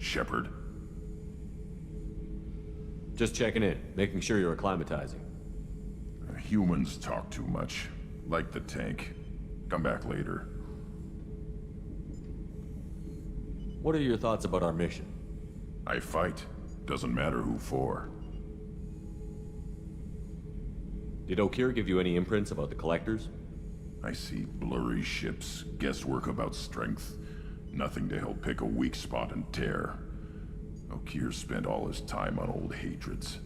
Shepard. Just checking in, making sure you're acclimatizing. Humans talk too much. Like the tank. Come back later. What are your thoughts about our mission? I fight. Doesn't matter who for. Did Okir give you any imprints about the Collectors? I see blurry ships, guesswork about strength. Nothing to help pick a weak spot and tear. Okir spent all his time on old hatreds.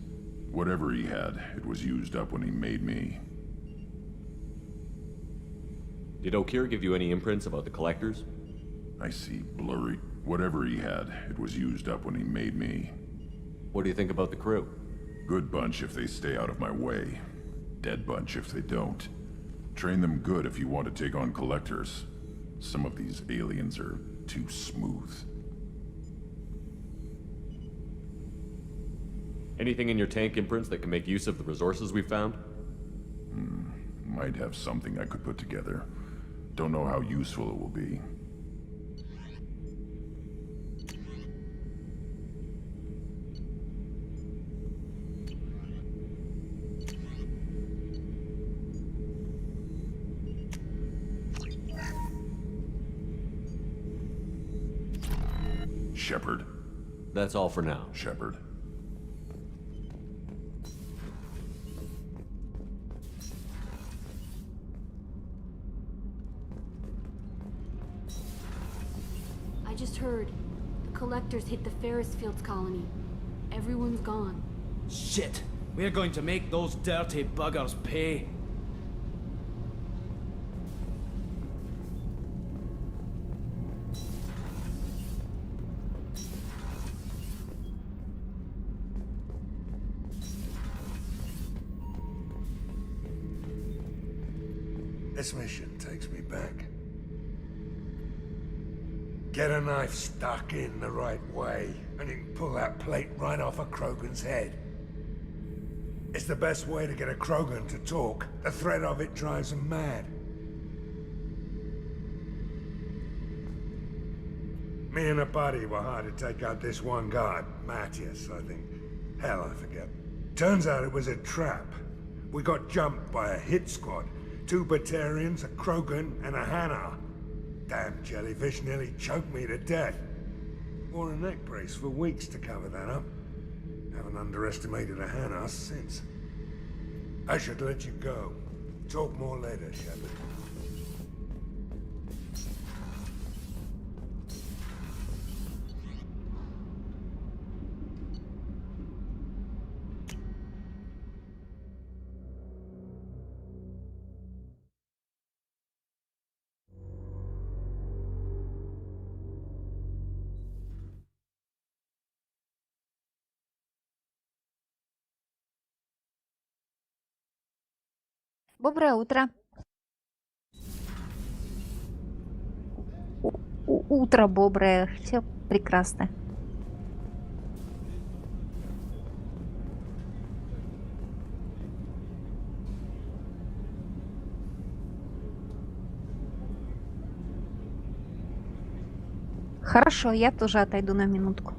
Whatever he had, it was used up when he made me. Did Okir give you any imprints about the Collectors? I see blurry. Whatever he had, it was used up when he made me. What do you think about the crew? Good bunch if they stay out of my way. Dead bunch if they don't. Train them good if you want to take on Collectors. Some of these aliens are too smooth. Anything in your tank imprints that can make use of the resources we found? Might have something I could put together. Don't know how useful it will be. Shepard. That's all for now. Shepard. I just heard. The Collectors hit the Ferris Fields colony. Everyone's gone. Shit! We're going to make those dirty buggers pay. This mission takes me back. Get a knife stuck in the right way, and you can pull that plate right off a Krogan's head. It's the best way to get a Krogan to talk. The threat of it drives them mad. Me and a buddy were hired to take out this one guard, Matthias, I think. Hell, I forget. Turns out it was a trap. We got jumped by a hit squad. 2 Batarians, a Krogan, and a Hanar. Damn jellyfish nearly choked me to death. Wore a neck brace for weeks to cover that up. Haven't underestimated a Hanar since. I should let you go. Talk more later, Shepard. Доброе утро. Утро боброе. Все прекрасно. Хорошо, я тоже отойду на минутку.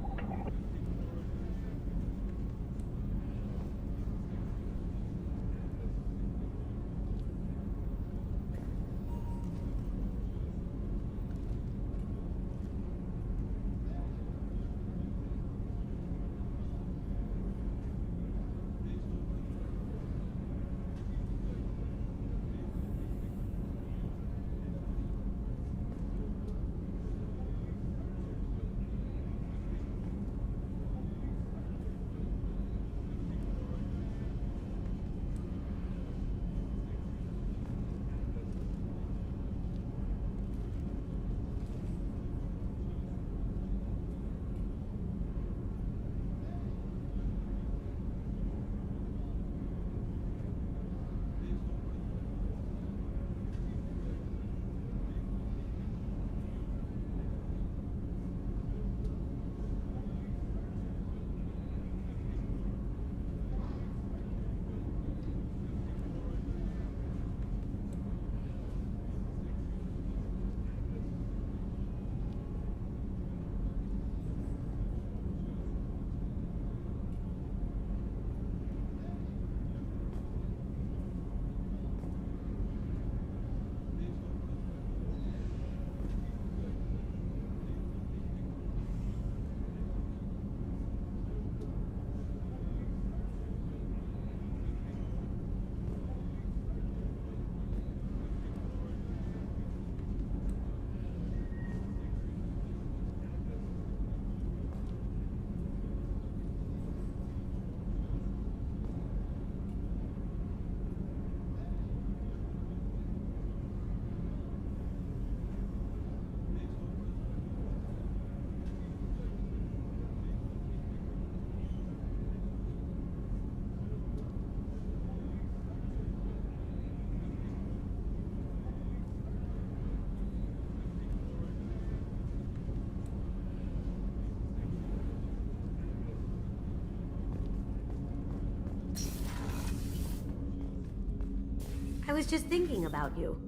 I was just thinking about you.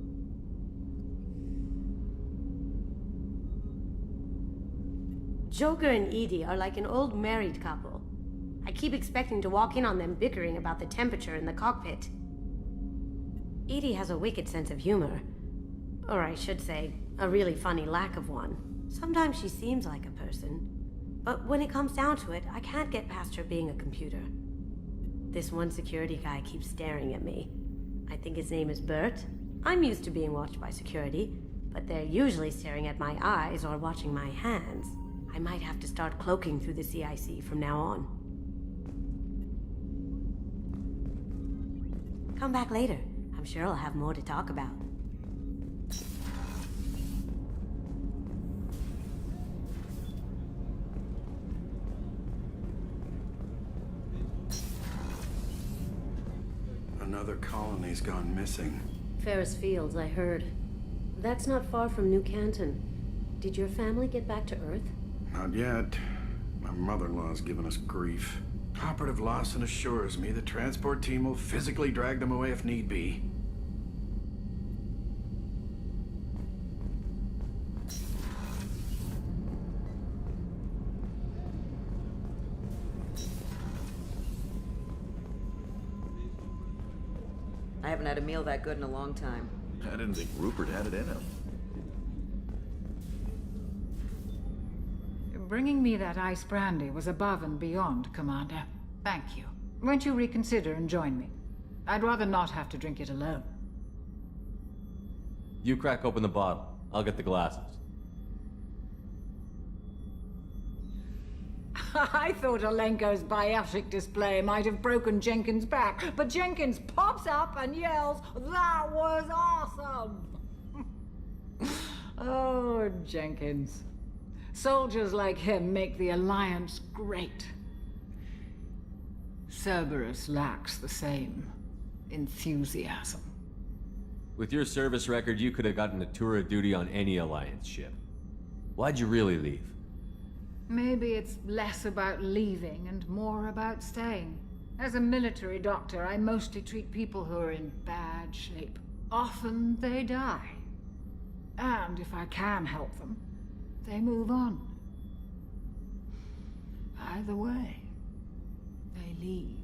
Joker and Edie are like an old married couple. I keep expecting to walk in on them bickering about the temperature in the cockpit. Edie has a wicked sense of humor. Or I should say, a really funny lack of one. Sometimes she seems like a person. But when it comes down to it, I can't get past her being a computer. This one security guy keeps staring at me. I think his name is Bert. I'm used to being watched by security, but they're usually staring at my eyes or watching my hands. I might have to start cloaking through the CIC from now on. Come back later. I'm sure I'll have more to talk about. Another colony's gone missing. Ferris Fields, I heard. That's not far from New Canton. Did your family get back to Earth? Not yet. My mother-in-law's given us grief. Operative Lawson assures me the transport team will physically drag them away if need be. I haven't had a meal that good in a long time. I didn't think Rupert had it in him. Bringing me that ice brandy was above and beyond, Commander. Thank you. Won't you reconsider and join me? I'd rather not have to drink it alone. You crack open the bottle. I'll get the glasses. I thought Alenko's biotic display might have broken Jenkins' back, but Jenkins pops up and yells, "That was awesome!" Oh, Jenkins. Soldiers like him make the Alliance great. Cerberus lacks the same enthusiasm. With your service record, you could have gotten a tour of duty on any Alliance ship. Why'd you really leave? Maybe it's less about leaving and more about staying. As a military doctor, I mostly treat people who are in bad shape. Often they die. And if I can help them, they move on. Either way, they leave.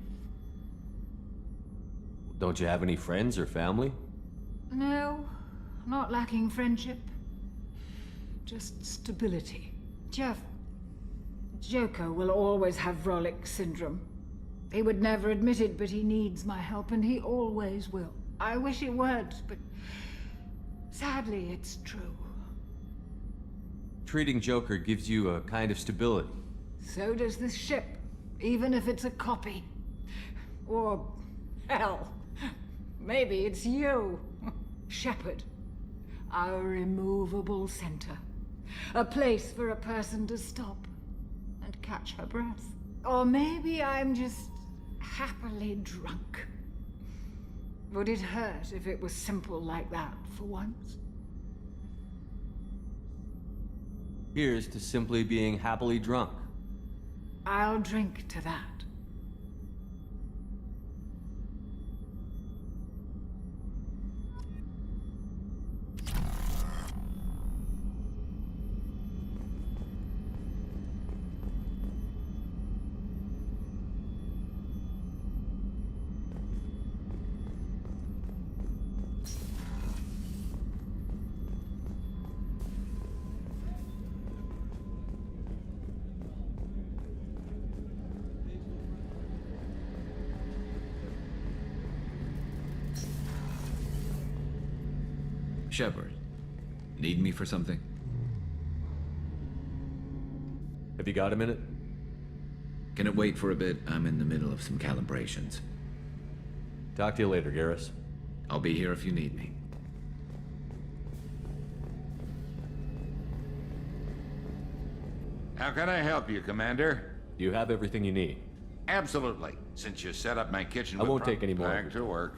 Don't you have any friends or family? No, not lacking friendship. Just stability. Joker will always have Vrolic syndrome. He would never admit it, but he needs my help, and he always will. I wish it weren't, but sadly, it's true. Treating Joker gives you a kind of stability. So does this ship, even if it's a copy. Or, hell, maybe it's you, Shepard. Our immovable center. A place for a person to stop and catch her breath. Or maybe I'm just happily drunk. Would it hurt if it was simple like that for once? Here's to simply being happily drunk. I'll drink to that. Shepard, need me for something? Have you got a minute? Can it wait for a bit? I'm in the middle of some calibrations. Talk to you later, Garrus. I'll be here if you need me. How can I help you, Commander? You have everything you need. Absolutely. Since you set up my kitchen I won't take any more of Back your to work.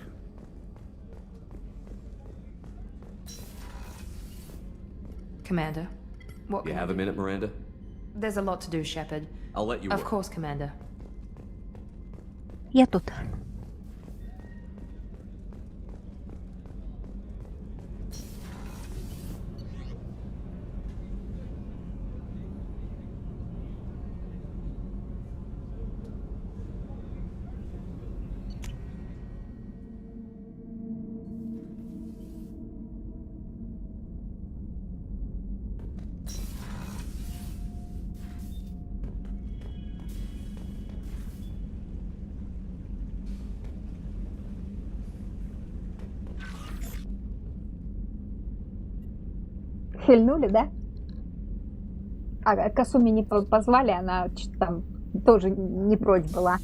Commander, what You can have I a do? minute, Miranda? There's a lot to do, Shepard. I'll let you Of work. course, Commander. Я тут. Хильнули, да? А Касуми не позвали, она что-то там тоже не прочь была.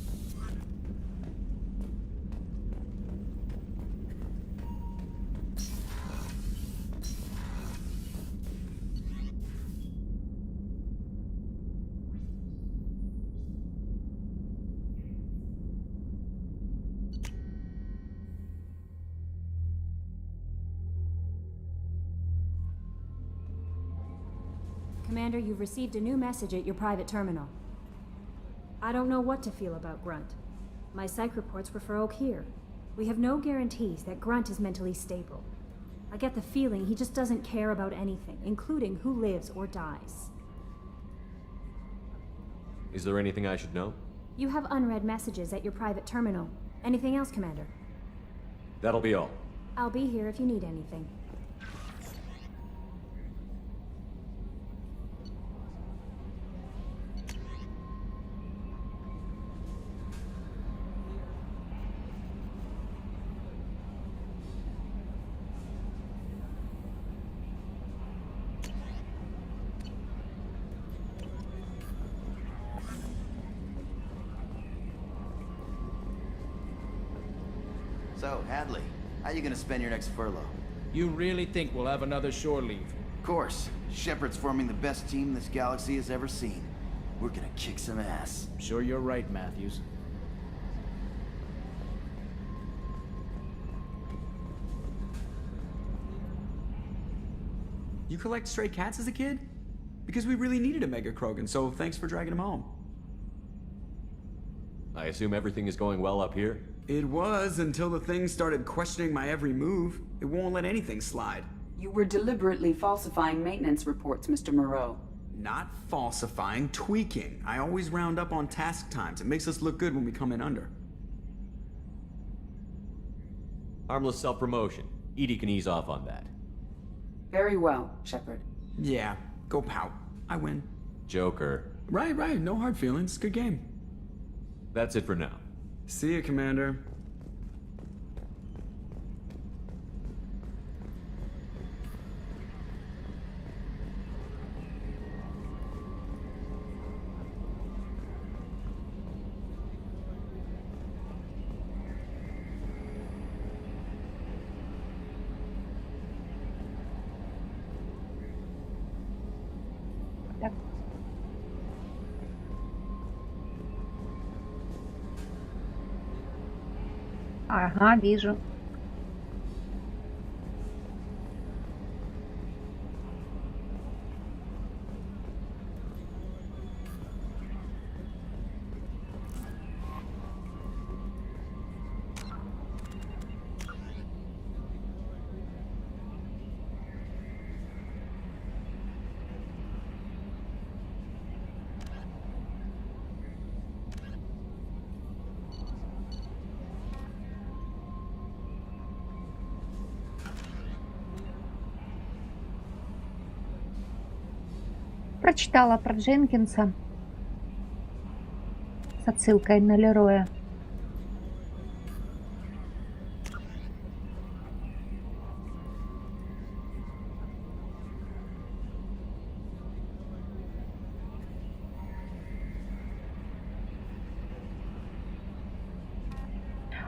Commander, you've received a new message at your private terminal. I don't know what to feel about Grunt. My psych reports refer Oak here. We have no guarantees that Grunt is mentally stable. I get the feeling he just doesn't care about anything, including who lives or dies. Is there anything I should know? You have unread messages at your private terminal. Anything else, Commander? That'll be all. I'll be here if you need anything. So, Hadley, how you gonna spend your next furlough? You really think we'll have another shore leave? Of course. Shepard's forming the best team this galaxy has ever seen. We're gonna kick some ass. Sure you're right, Matthews. You collect stray cats as a kid? Because we really needed a Mega Krogan, so thanks for dragging him home. I assume everything is going well up here? It was, until the thing started questioning my every move. It won't let anything slide. You were deliberately falsifying maintenance reports, Mr. Moreau. Not falsifying, tweaking. I always round up on task times. It makes us look good when we come in under. Harmless self-promotion. Edie can ease off on that. Very well, Shepard. Yeah, go pout. I win. Joker. Right, no hard feelings. Good game. That's it for now. See you, Commander. Ага, вижу. Прочитала про Дженкинса с отсылкой на Лероя.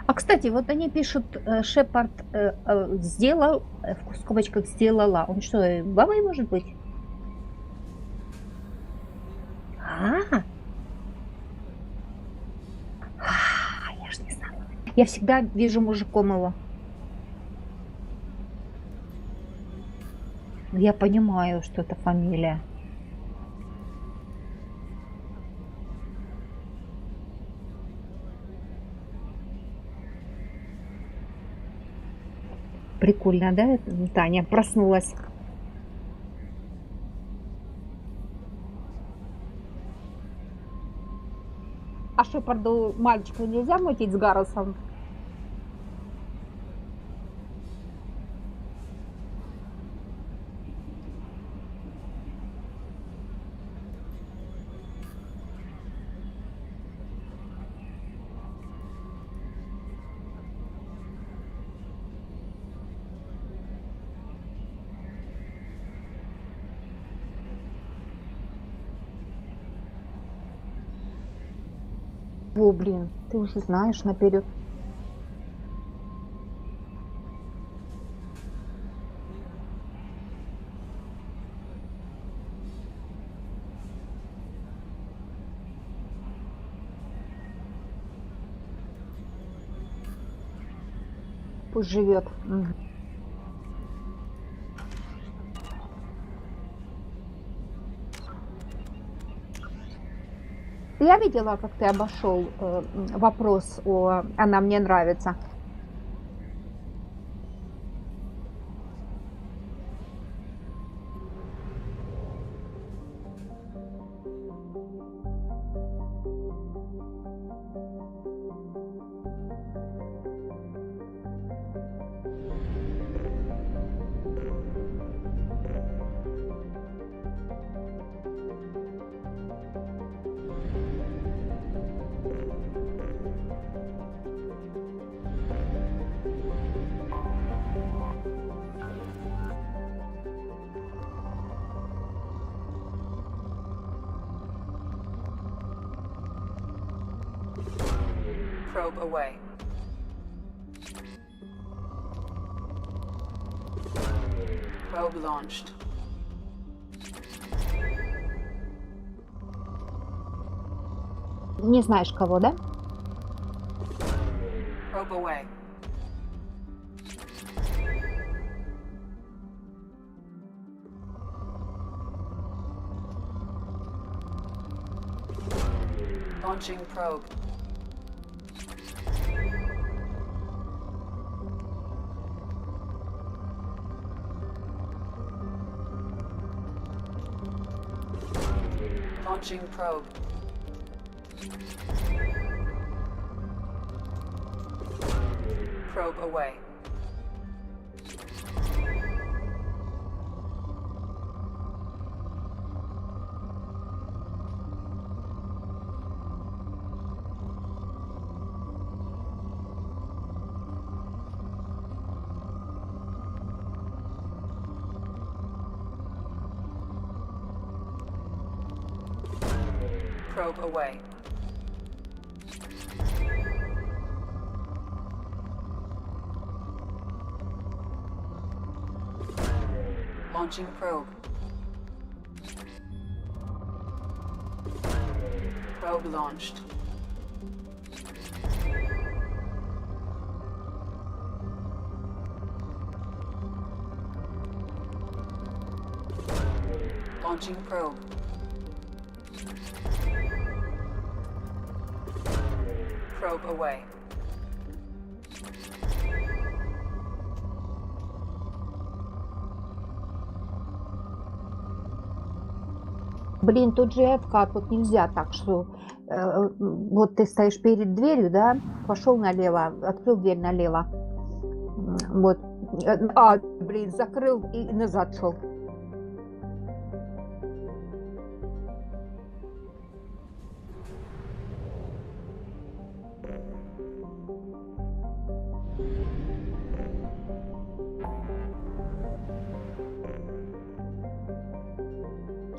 А кстати, вот они пишут, Шепард сделал, в скобочках сделала. Он что, бабой может быть? Я ж не знала. Я всегда вижу мужиком его. Я понимаю, что это фамилия. Прикольно, да? Таня проснулась. А Шепарду мальчика нельзя мутить с Гарресом? Чего, блин? Ты уже знаешь наперед. Пусть живет. Мгм. Я видела, как ты обошел вопрос о «она мне нравится». Probe away. Probe launched. Не знаешь кого, да? Probe away. Launching probe. Launching probe. Probe away. Probe away. Launching probe. Probe launched. Launching probe. Probe away. Блин, тут же АФК, тут нельзя так, что вот ты стоишь перед дверью, да, пошел налево, открыл дверь налево, вот, блин, закрыл и назад шел.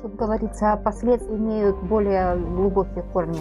Тут говорится, последствия имеют более глубокие корни.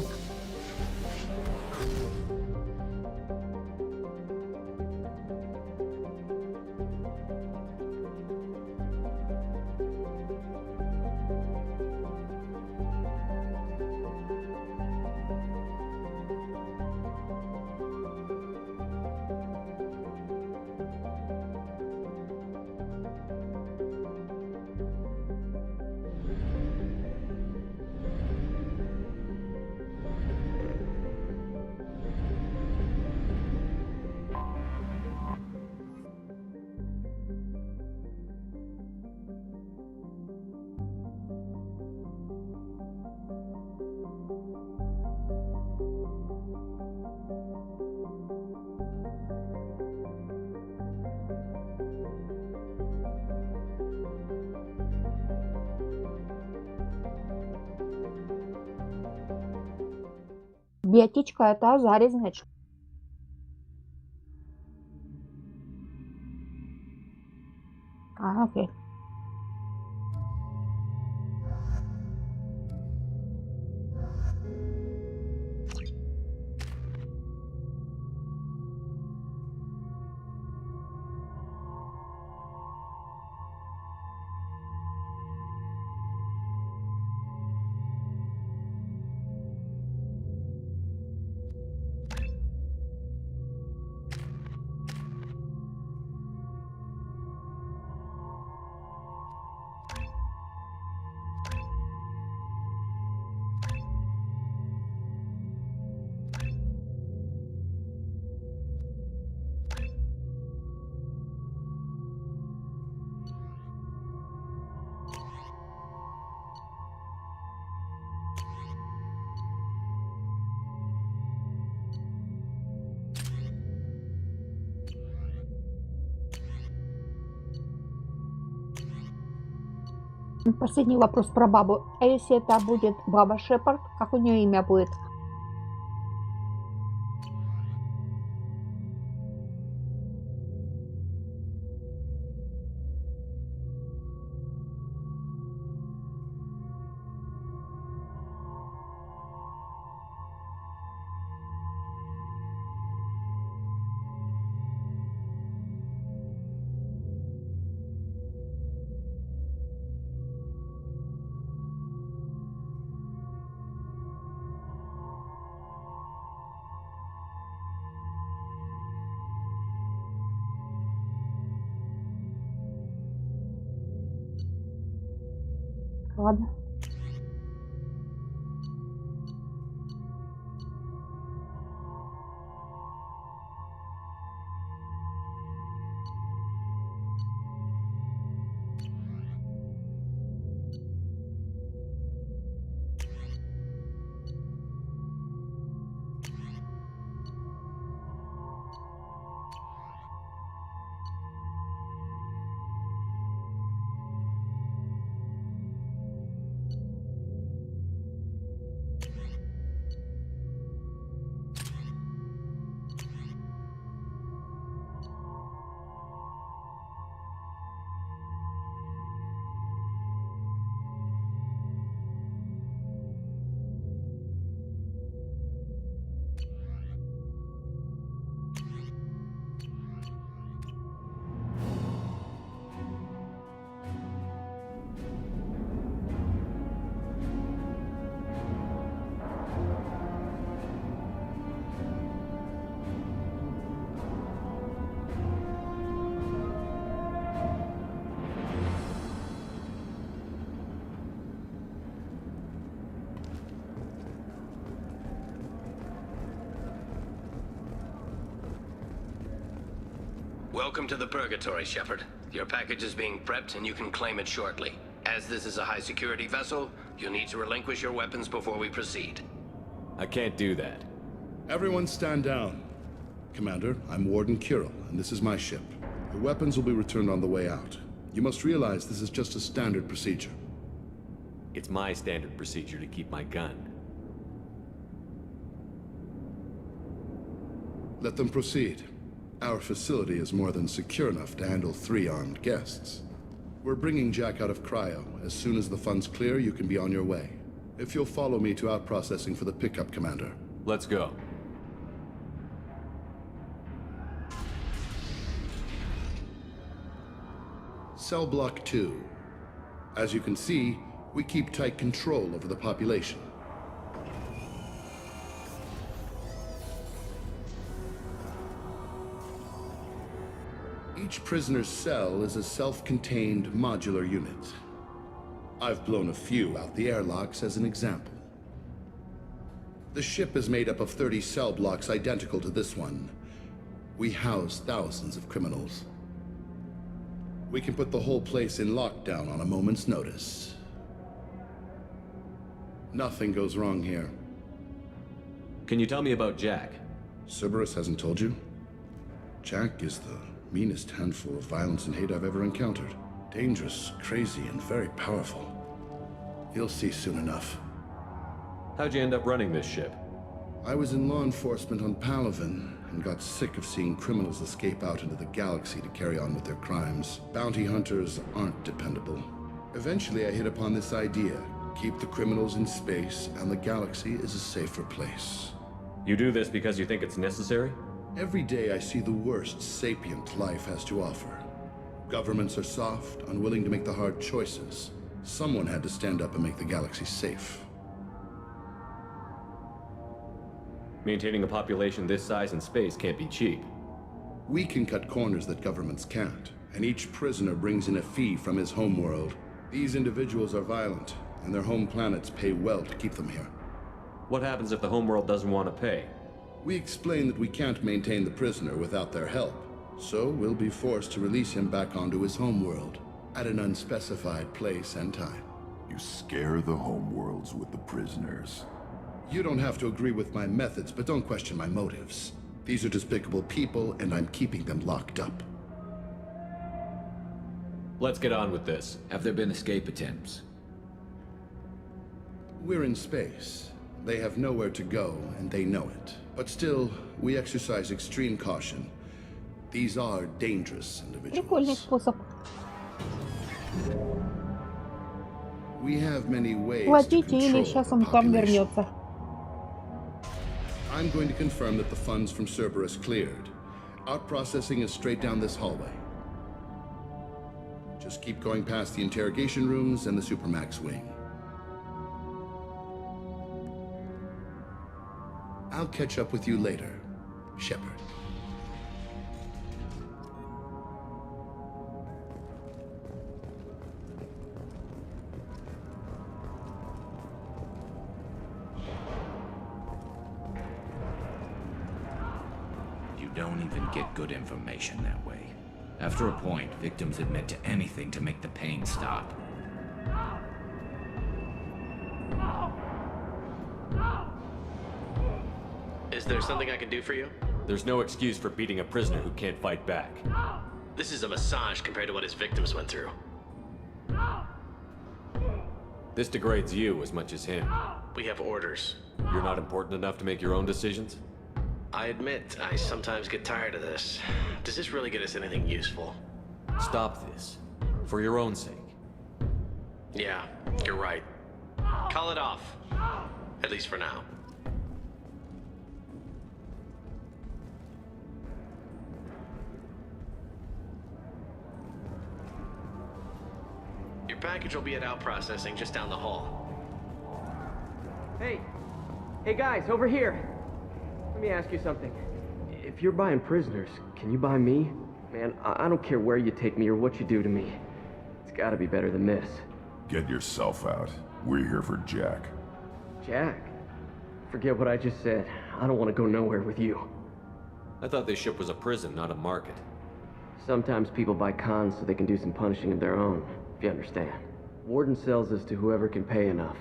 Биотичка это Азарий, значит. Окей. Последний вопрос про бабу. А если это будет баба Шепард, как у нее имя будет? Ладно. Welcome to the Purgatory, Shepard. Your package is being prepped and you can claim it shortly. As this is a high-security vessel, you'll need to relinquish your weapons before we proceed. I can't do that. Everyone stand down. Commander, I'm Warden Kirill, and this is my ship. Your weapons will be returned on the way out. You must realize this is just a standard procedure. It's my standard procedure to keep my gun. Let them proceed. Our facility is more than secure enough to handle 3 armed guests. We're bringing Jack out of cryo. As soon as the funds clear, you can be on your way. If you'll follow me to out-processing for the pickup, Commander. Let's go. Cell Block 2. As you can see, we keep tight control over the population. Each prisoner's cell is a self-contained modular unit. I've blown a few out the airlocks as an example. The ship is made up of 30 cell blocks identical to this one. We house thousands of criminals. We can put the whole place in lockdown on a moment's notice. Nothing goes wrong here. Can you tell me about Jack? Cerberus hasn't told you? Jack is the meanest handful of violence and hate I've ever encountered. Dangerous, crazy, and very powerful. You'll see soon enough. How'd you end up running this ship? I was in law enforcement on Palaven and got sick of seeing criminals escape out into the galaxy to carry on with their crimes. Bounty hunters aren't dependable. Eventually I hit upon this idea. Keep the criminals in space and the galaxy is a safer place. You do this because you think it's necessary? Every day I see the worst sapient life has to offer. Governments are soft, unwilling to make the hard choices. Someone had to stand up and make the galaxy safe. Maintaining a population this size in space can't be cheap. We can cut corners that governments can't, and each prisoner brings in a fee from his homeworld. These individuals are violent, and their home planets pay well to keep them here. What happens if the homeworld doesn't want to pay? We explain that we can't maintain the prisoner without their help, so we'll be forced to release him back onto his homeworld, at an unspecified place and time. You scare the homeworlds with the prisoners. You don't have to agree with my methods, but don't question my motives. These are despicable people, and I'm keeping them locked up. Let's get on with this. Have there been escape attempts? We're in space. They have nowhere to go, and they know it. But still, we exercise extreme caution. These are dangerous Прикольный individuals. способ. We have many ways to Платите или control сейчас the он к вам population. вернется. I'm going to confirm that the funds from Cerberus cleared. Out processing is straight down this hallway. Just keep going past the interrogation rooms and the Supermax wing. I'll catch up with you later, Shepard. You don't even get good information that way. After a point, victims admit to anything to make the pain stop. Is there something I can do for you? There's no excuse for beating a prisoner who can't fight back. This is a massage compared to what his victims went through. This degrades you as much as him. We have orders. You're not important enough to make your own decisions? I admit, I sometimes get tired of this. Does this really get us anything useful? Stop this. For your own sake. Yeah, you're right. Call it off. At least for now. Your package will be at out processing just down the hall. Hey! Hey guys, over here! Let me ask you something. If you're buying prisoners, can you buy me? Man, I don't care where you take me or what you do to me. It's gotta be better than this. Get yourself out. We're here for Jack. Jack? Forget what I just said. I don't want to go nowhere with you. I thought this ship was a prison, not a market. Sometimes people buy cons so they can do some punishing of their own, if you understand. Warden sells us to whoever can pay enough.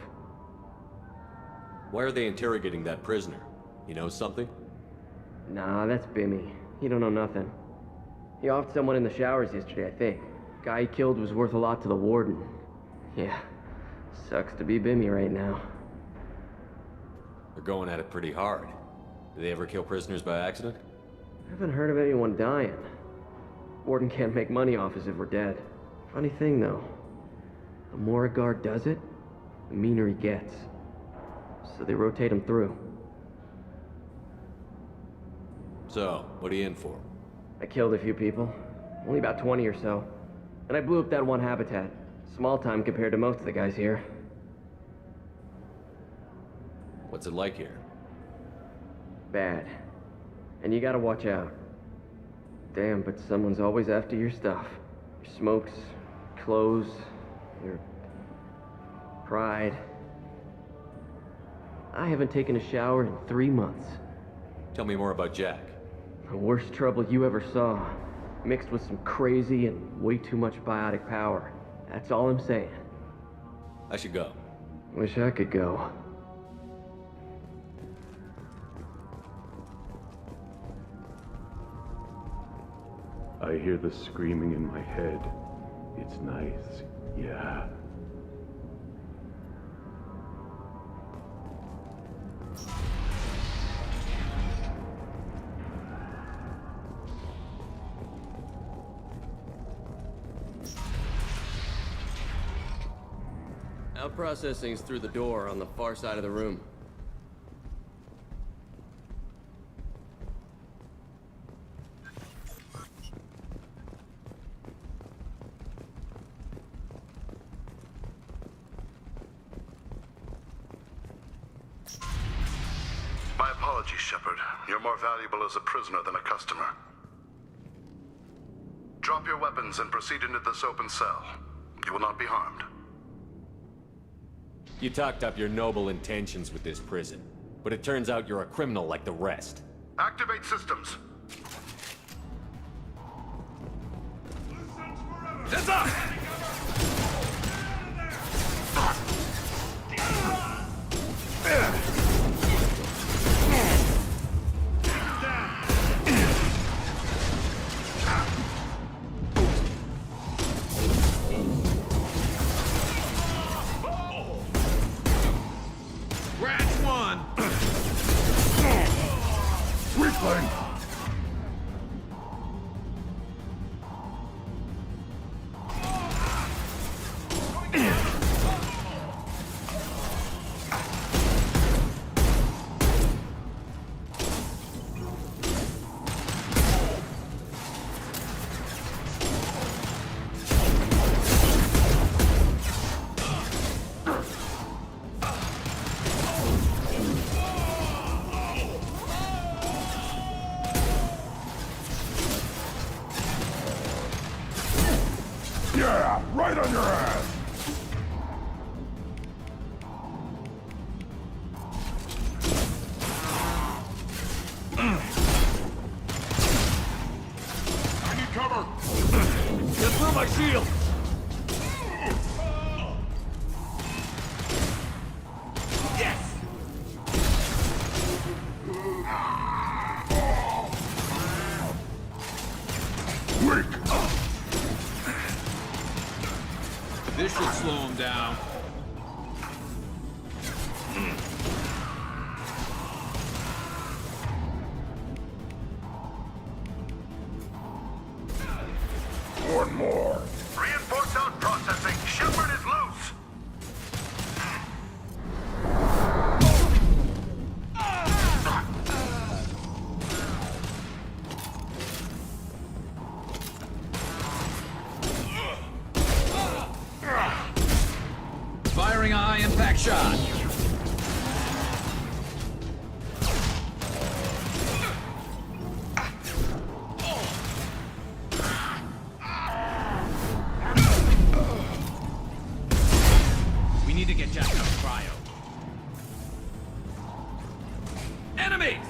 Why are they interrogating that prisoner? You know something? Nah, that's Bimmy. He don't know nothing. He offed someone in the showers yesterday, I think. Guy he killed was worth a lot to the warden. Yeah, sucks to be Bimmy right now. They're going at it pretty hard. Do they ever kill prisoners by accident? I haven't heard of anyone dying. Warden can't make money off us if we're dead. Funny thing, though. The more a guard does it, the meaner he gets. So they rotate him through. So, what are you in for? I killed a few people. Only about 20 or so. And I blew up that one habitat. Small time compared to most of the guys here. What's it like here? Bad. And you gotta watch out. Damn, but someone's always after your stuff. Your smokes, clothes, your pride. I haven't taken a shower in 3 months. Tell me more about Jack. The worst trouble you ever saw. Mixed with some crazy and way too much biotic power. That's all I'm saying. I should go. Wish I could go. I hear the screaming in my head. It's nice, yeah. Out processing's through the door on the far side of the room. My apologies, Shepard. You're more valuable as a prisoner than a customer. Drop your weapons and proceed into this open cell. You will not be harmed. You talked up your noble intentions with this prison, but it turns out you're a criminal like the rest. Activate systems. Heads up! Right on your ass! I need cover! Get through my shield! Yes! Weak! This should slow him down. One more. Reinforce out processing. Shepard is loose. Firing a high-impact shot. We need to get Jack out of cryo. Enemies!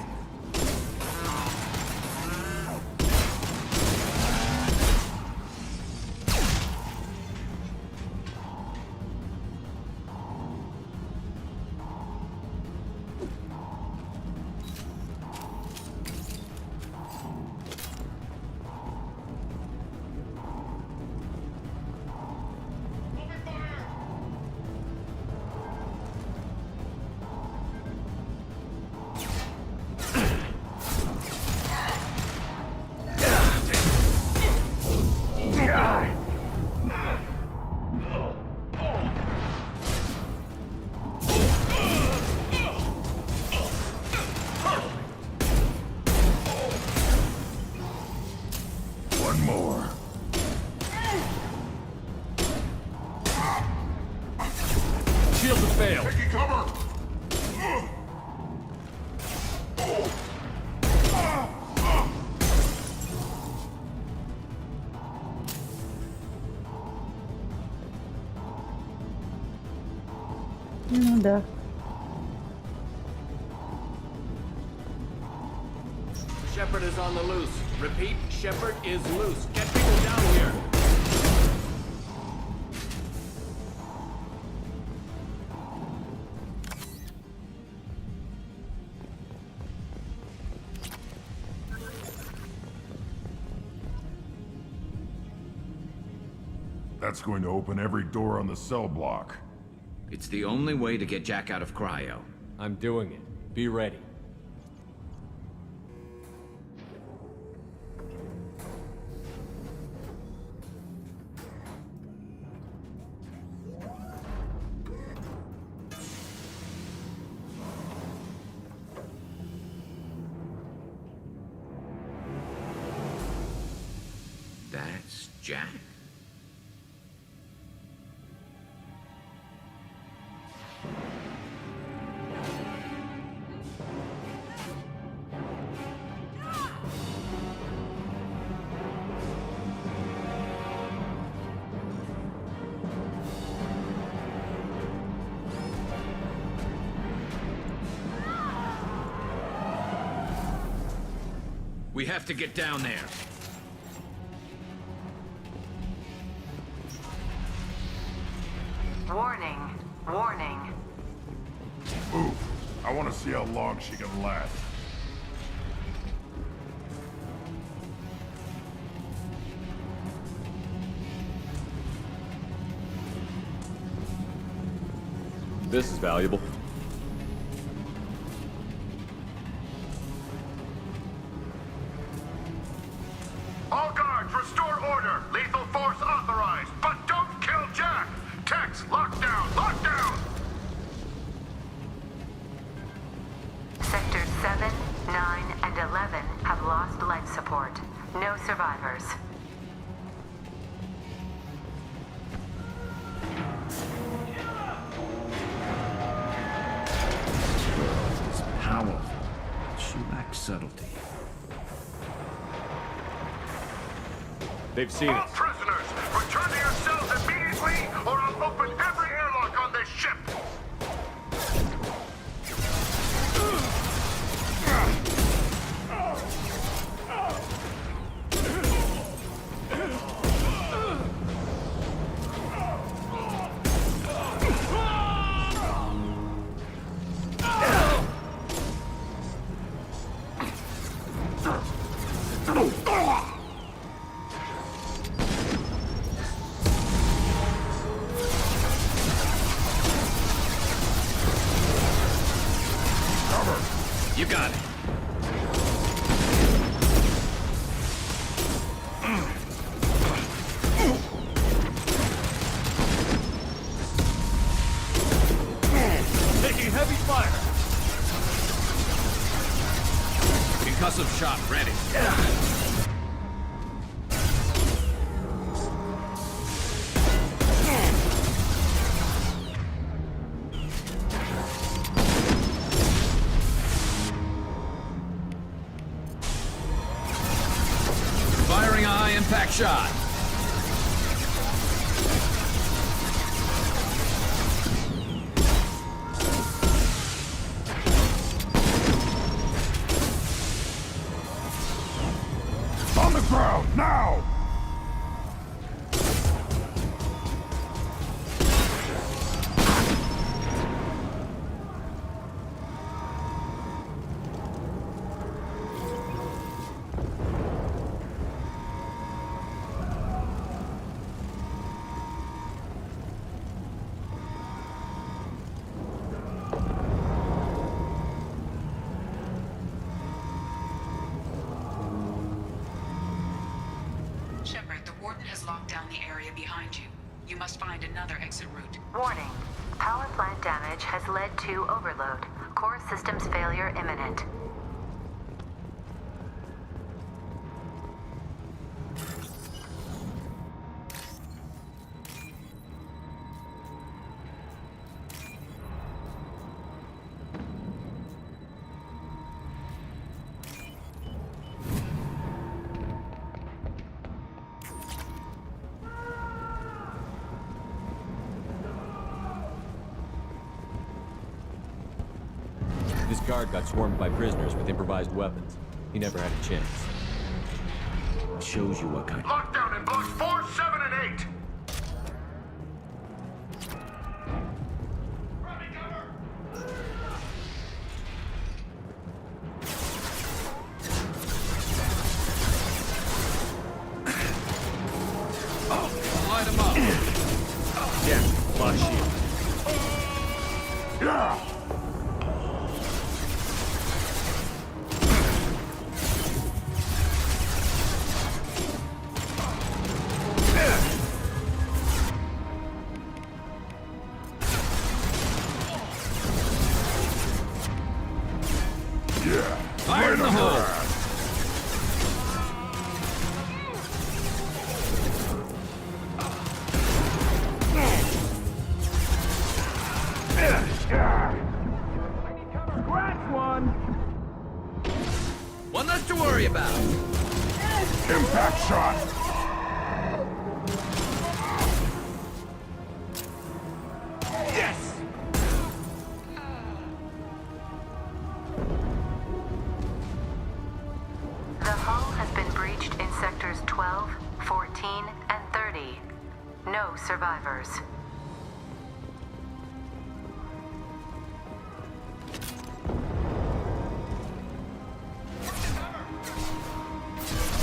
One more. Shield has failed. Taking cover! Ну да. Shepard is on the loose. Repeat, Shepard is loose. Get people down here. That's going to open every door on the cell block. It's the only way to get Jack out of cryo. I'm doing it. Be ready. That's Jack. We have to get down there. Warning. Warning. Move. I want to see how long she can last. This is valuable. All guards, restore order. Lethal force authorized. But don't kill Jack. Tex, lockdown, lockdown. Sectors 7, 9, and 11 have lost life support. No survivors. It's powerful. She lacks subtlety. They've seen All us. prisoners, return to your cells immediately. Flee, or I'll open every airlock on this ship! You got it. Taking heavy fire! Concussive shot ready. Firing a high-impact shot. On the ground, now! Shepard, the Warden has locked down the area behind you. You must find another exit route. Warning. Power plant damage has led to overload. Core systems failure imminent. This guard got swarmed by prisoners with improvised weapons. He never had a chance. Shows you what kind. Lockdown in blocks 4, 7, and 8! Light him up. Yeah, flash shield. Yeah! Fire in the hole. One less to worry about. Impact shot! Yes! The hull has been breached in sectors 12, 14, and 30. No survivors.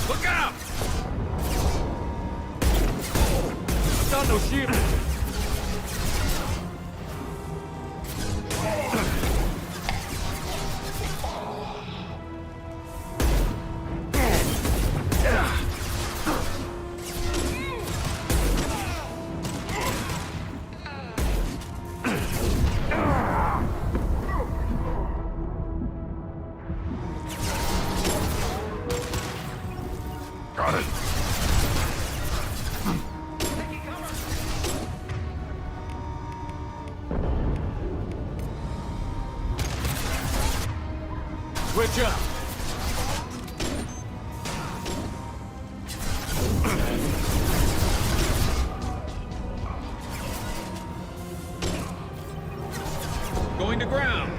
Look out! Got no shield. Got it. to ground.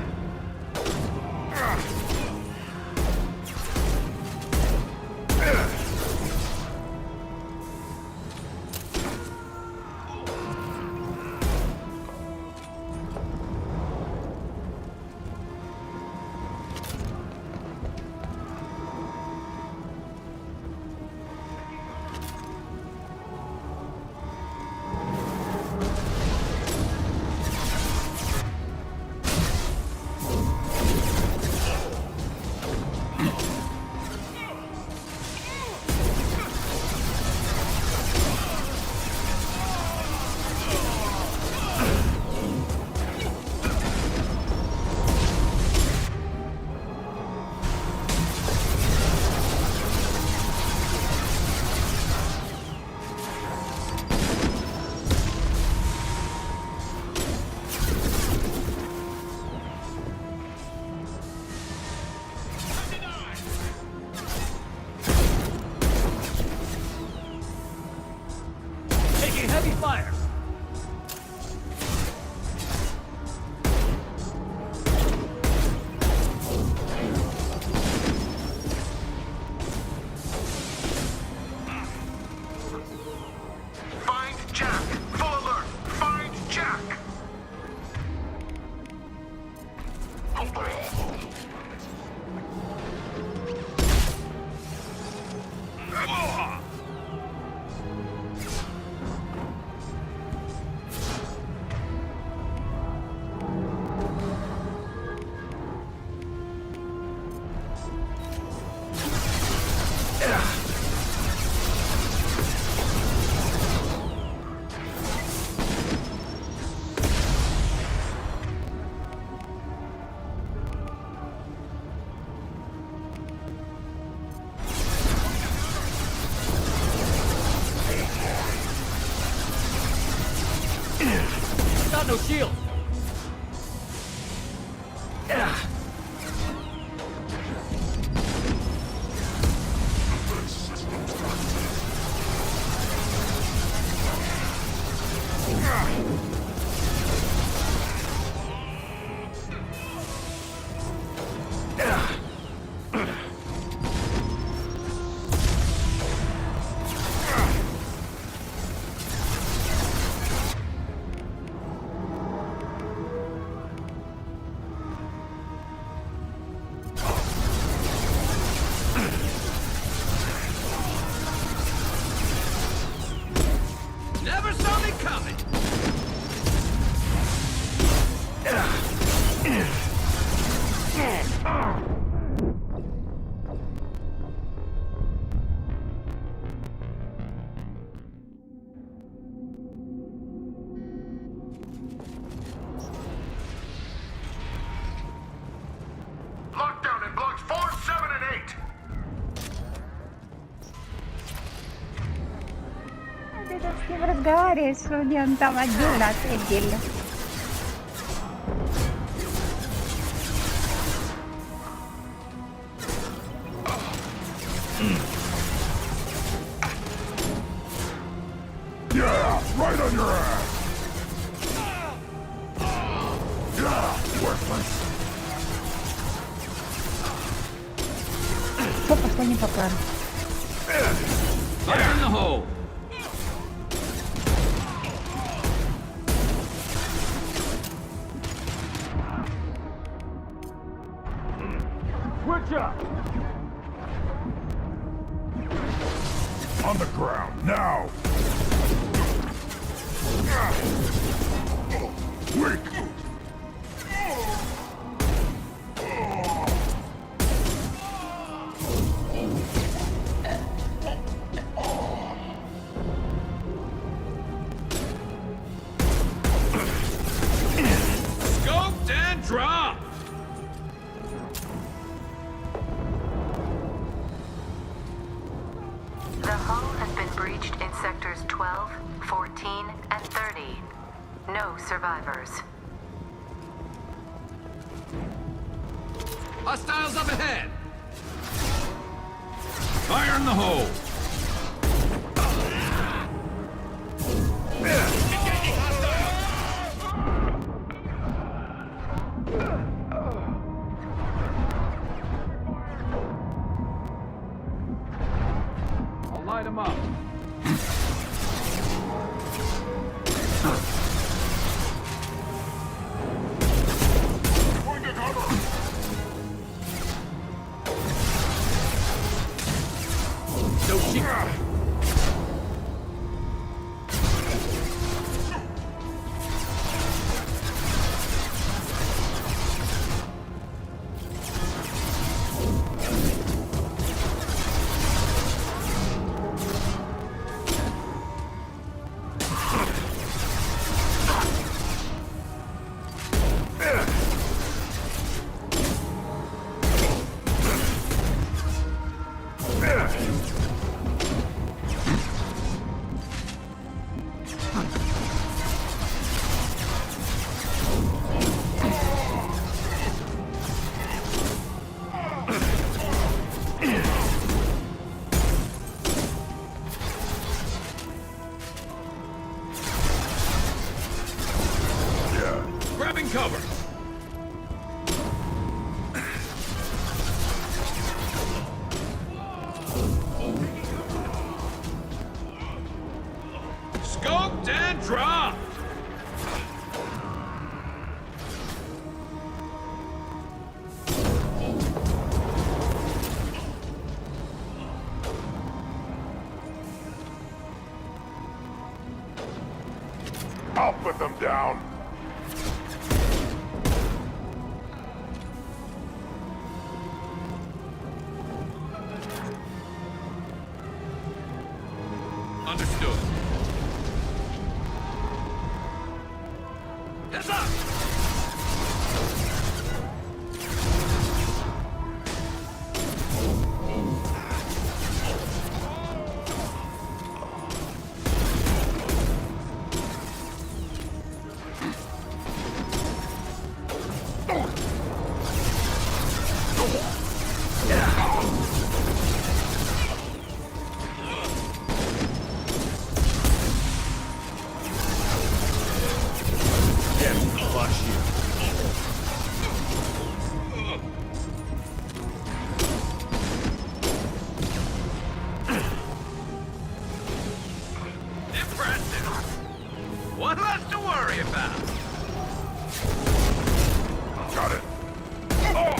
Heavy fire! Find Jack! Full alert! Find Jack! Got no shield! Never saw me coming. Lockdown in blocks 4, 7, and 8. Ты тут с кем разговариваешь, вроде он там отдельно, а ты отдельно. Yeah, right on your ass. Yeah, worthless. Все пошло не по плану. Fire in the hole. Switch up. On the ground, now. Weak. Scoped and dropped. The hull has been breached in sectors 12, 14, and 30. No survivors. Hostiles up ahead. Fire in the hole. Light him up. Going to cover. No shit. Grabbing cover. Scoped and dropped. I'll put them down. Understood. Heads up! One less to worry about. Got it. Oh!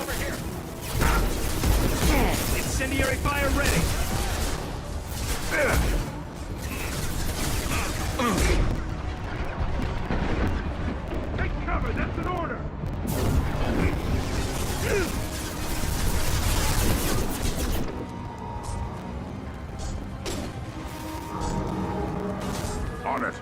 Over here. Incendiary fire ready. Take cover, that's an order. On it.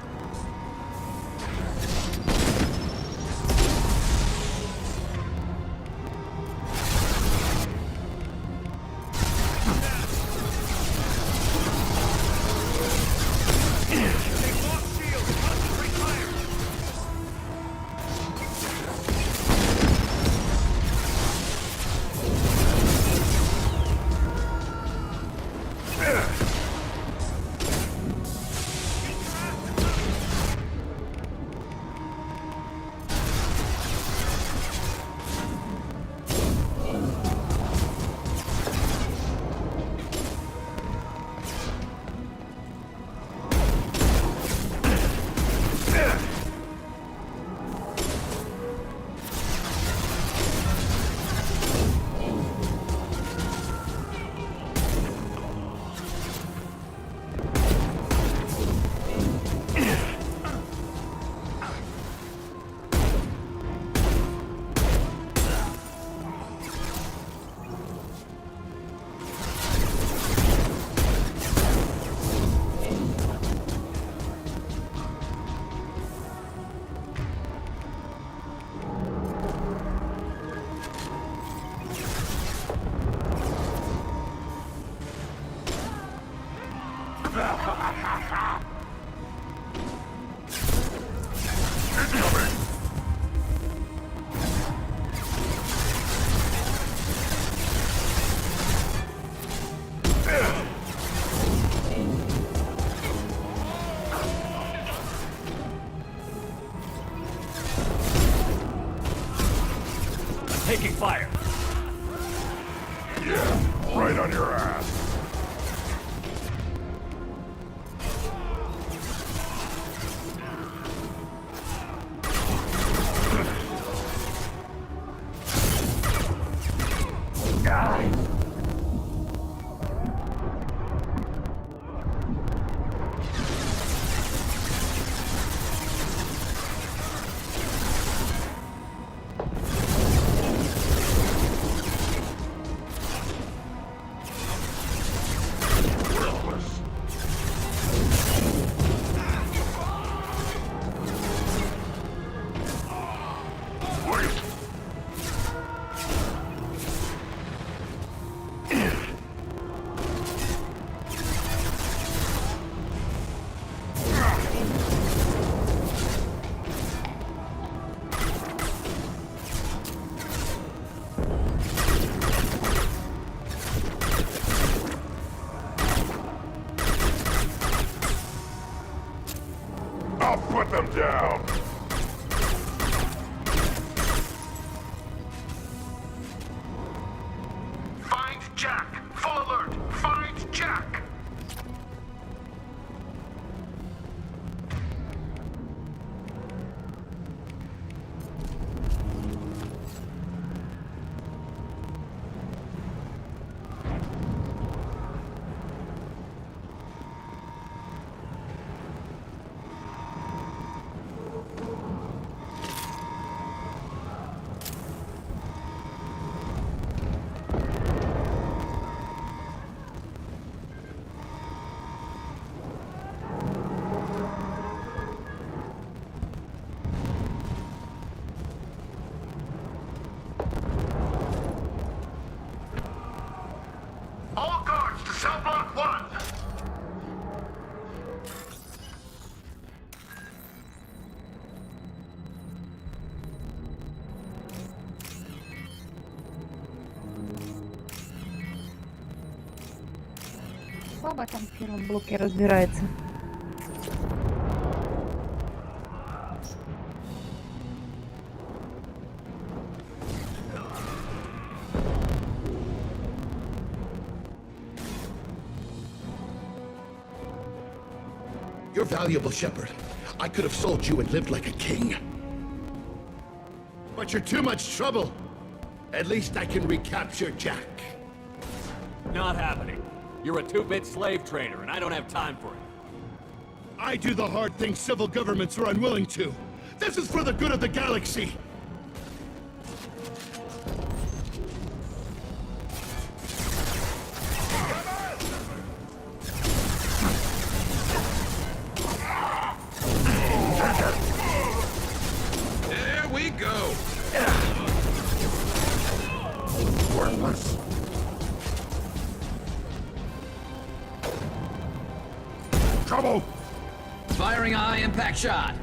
taking fire. Yeah, right on your ass. I'll put them down. Find Jack. Full alert. Find Jack. All guards to cell block 1. Слабо там в первом блоке разбирается. You're valuable, Shepard. I could have sold you and lived like a king. But you're too much trouble. At least I can recapture Jack. Not happening. You're a 2-bit slave trader, and I don't have time for it. I do the hard things civil governments are unwilling to. This is for the good of the galaxy. There we go. Worthless. Trouble! Firing high impact shot.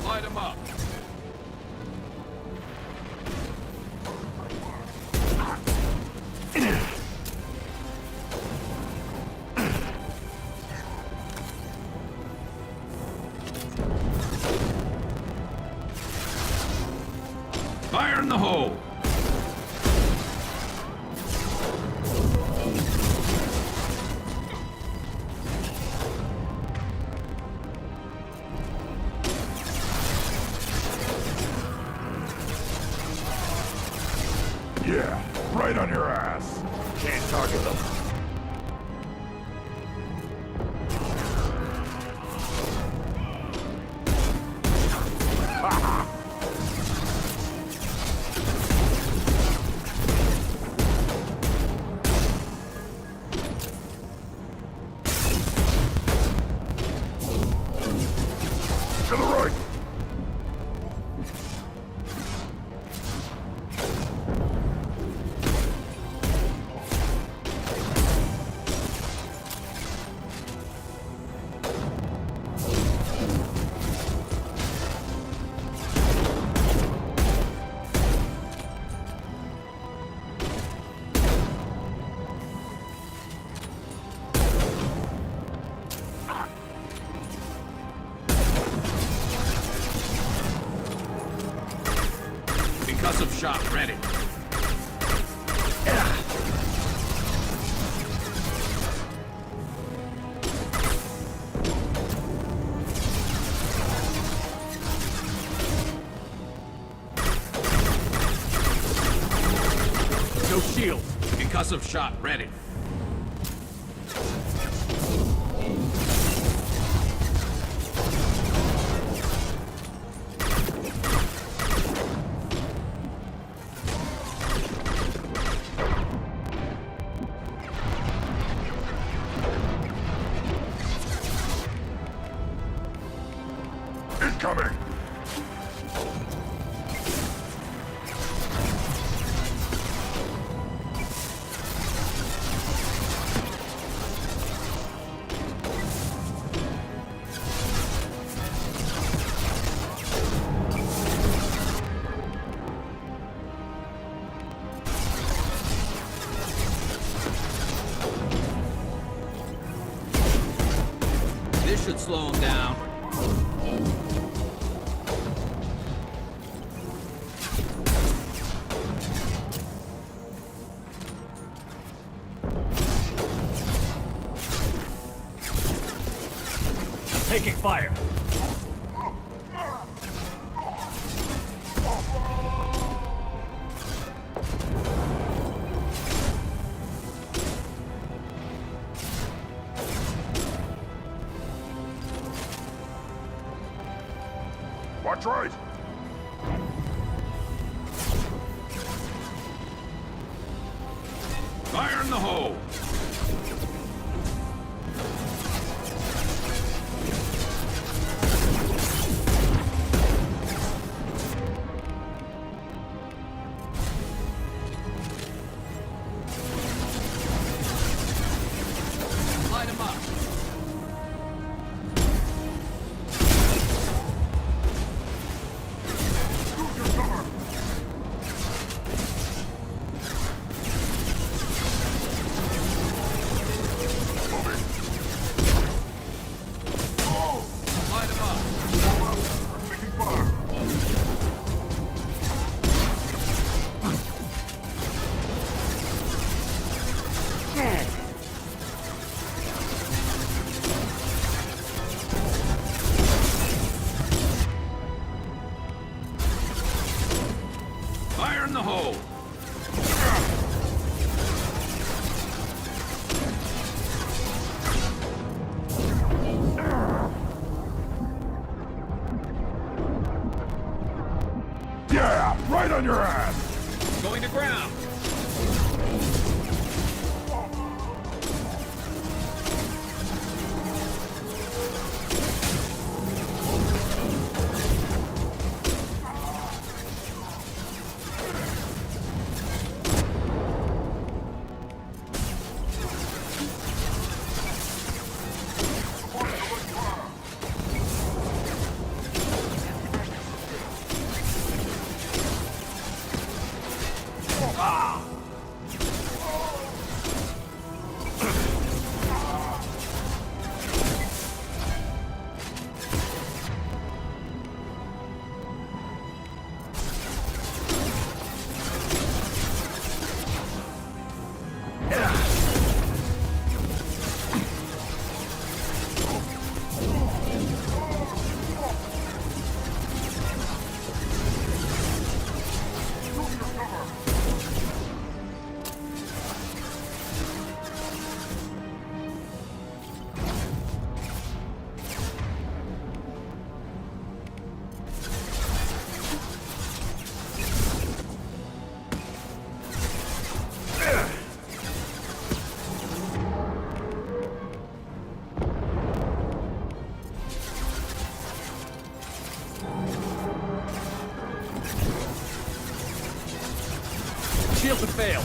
Light 'em up. Fire in the hole. Yeah, right on your ass. Can't target them. Concussive shot ready. No shield. Concussive shot ready. Incoming! This should slow him down. Taking fire. Watch right! Fire in the hole. Light him up. Light him up. Taking fire! Fire in the hole. Yeah! Right on your ass! Going to ground. Shields have failed.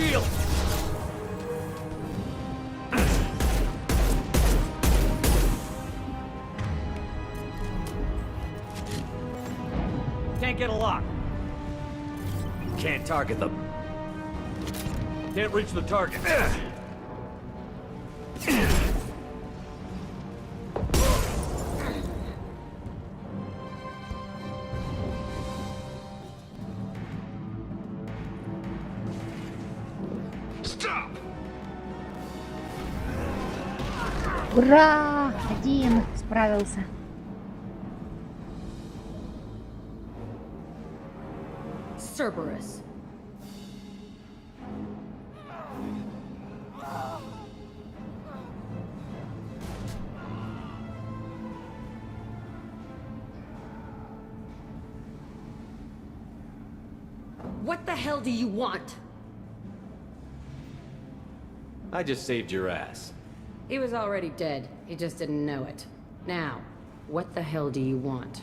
shield! Can't get a lock. Can't target them. Can't reach the target. Ура! Один справился. Cerberus. What the hell do you want? I just saved your ass. He was already dead. He just didn't know it. Now, what the hell do you want?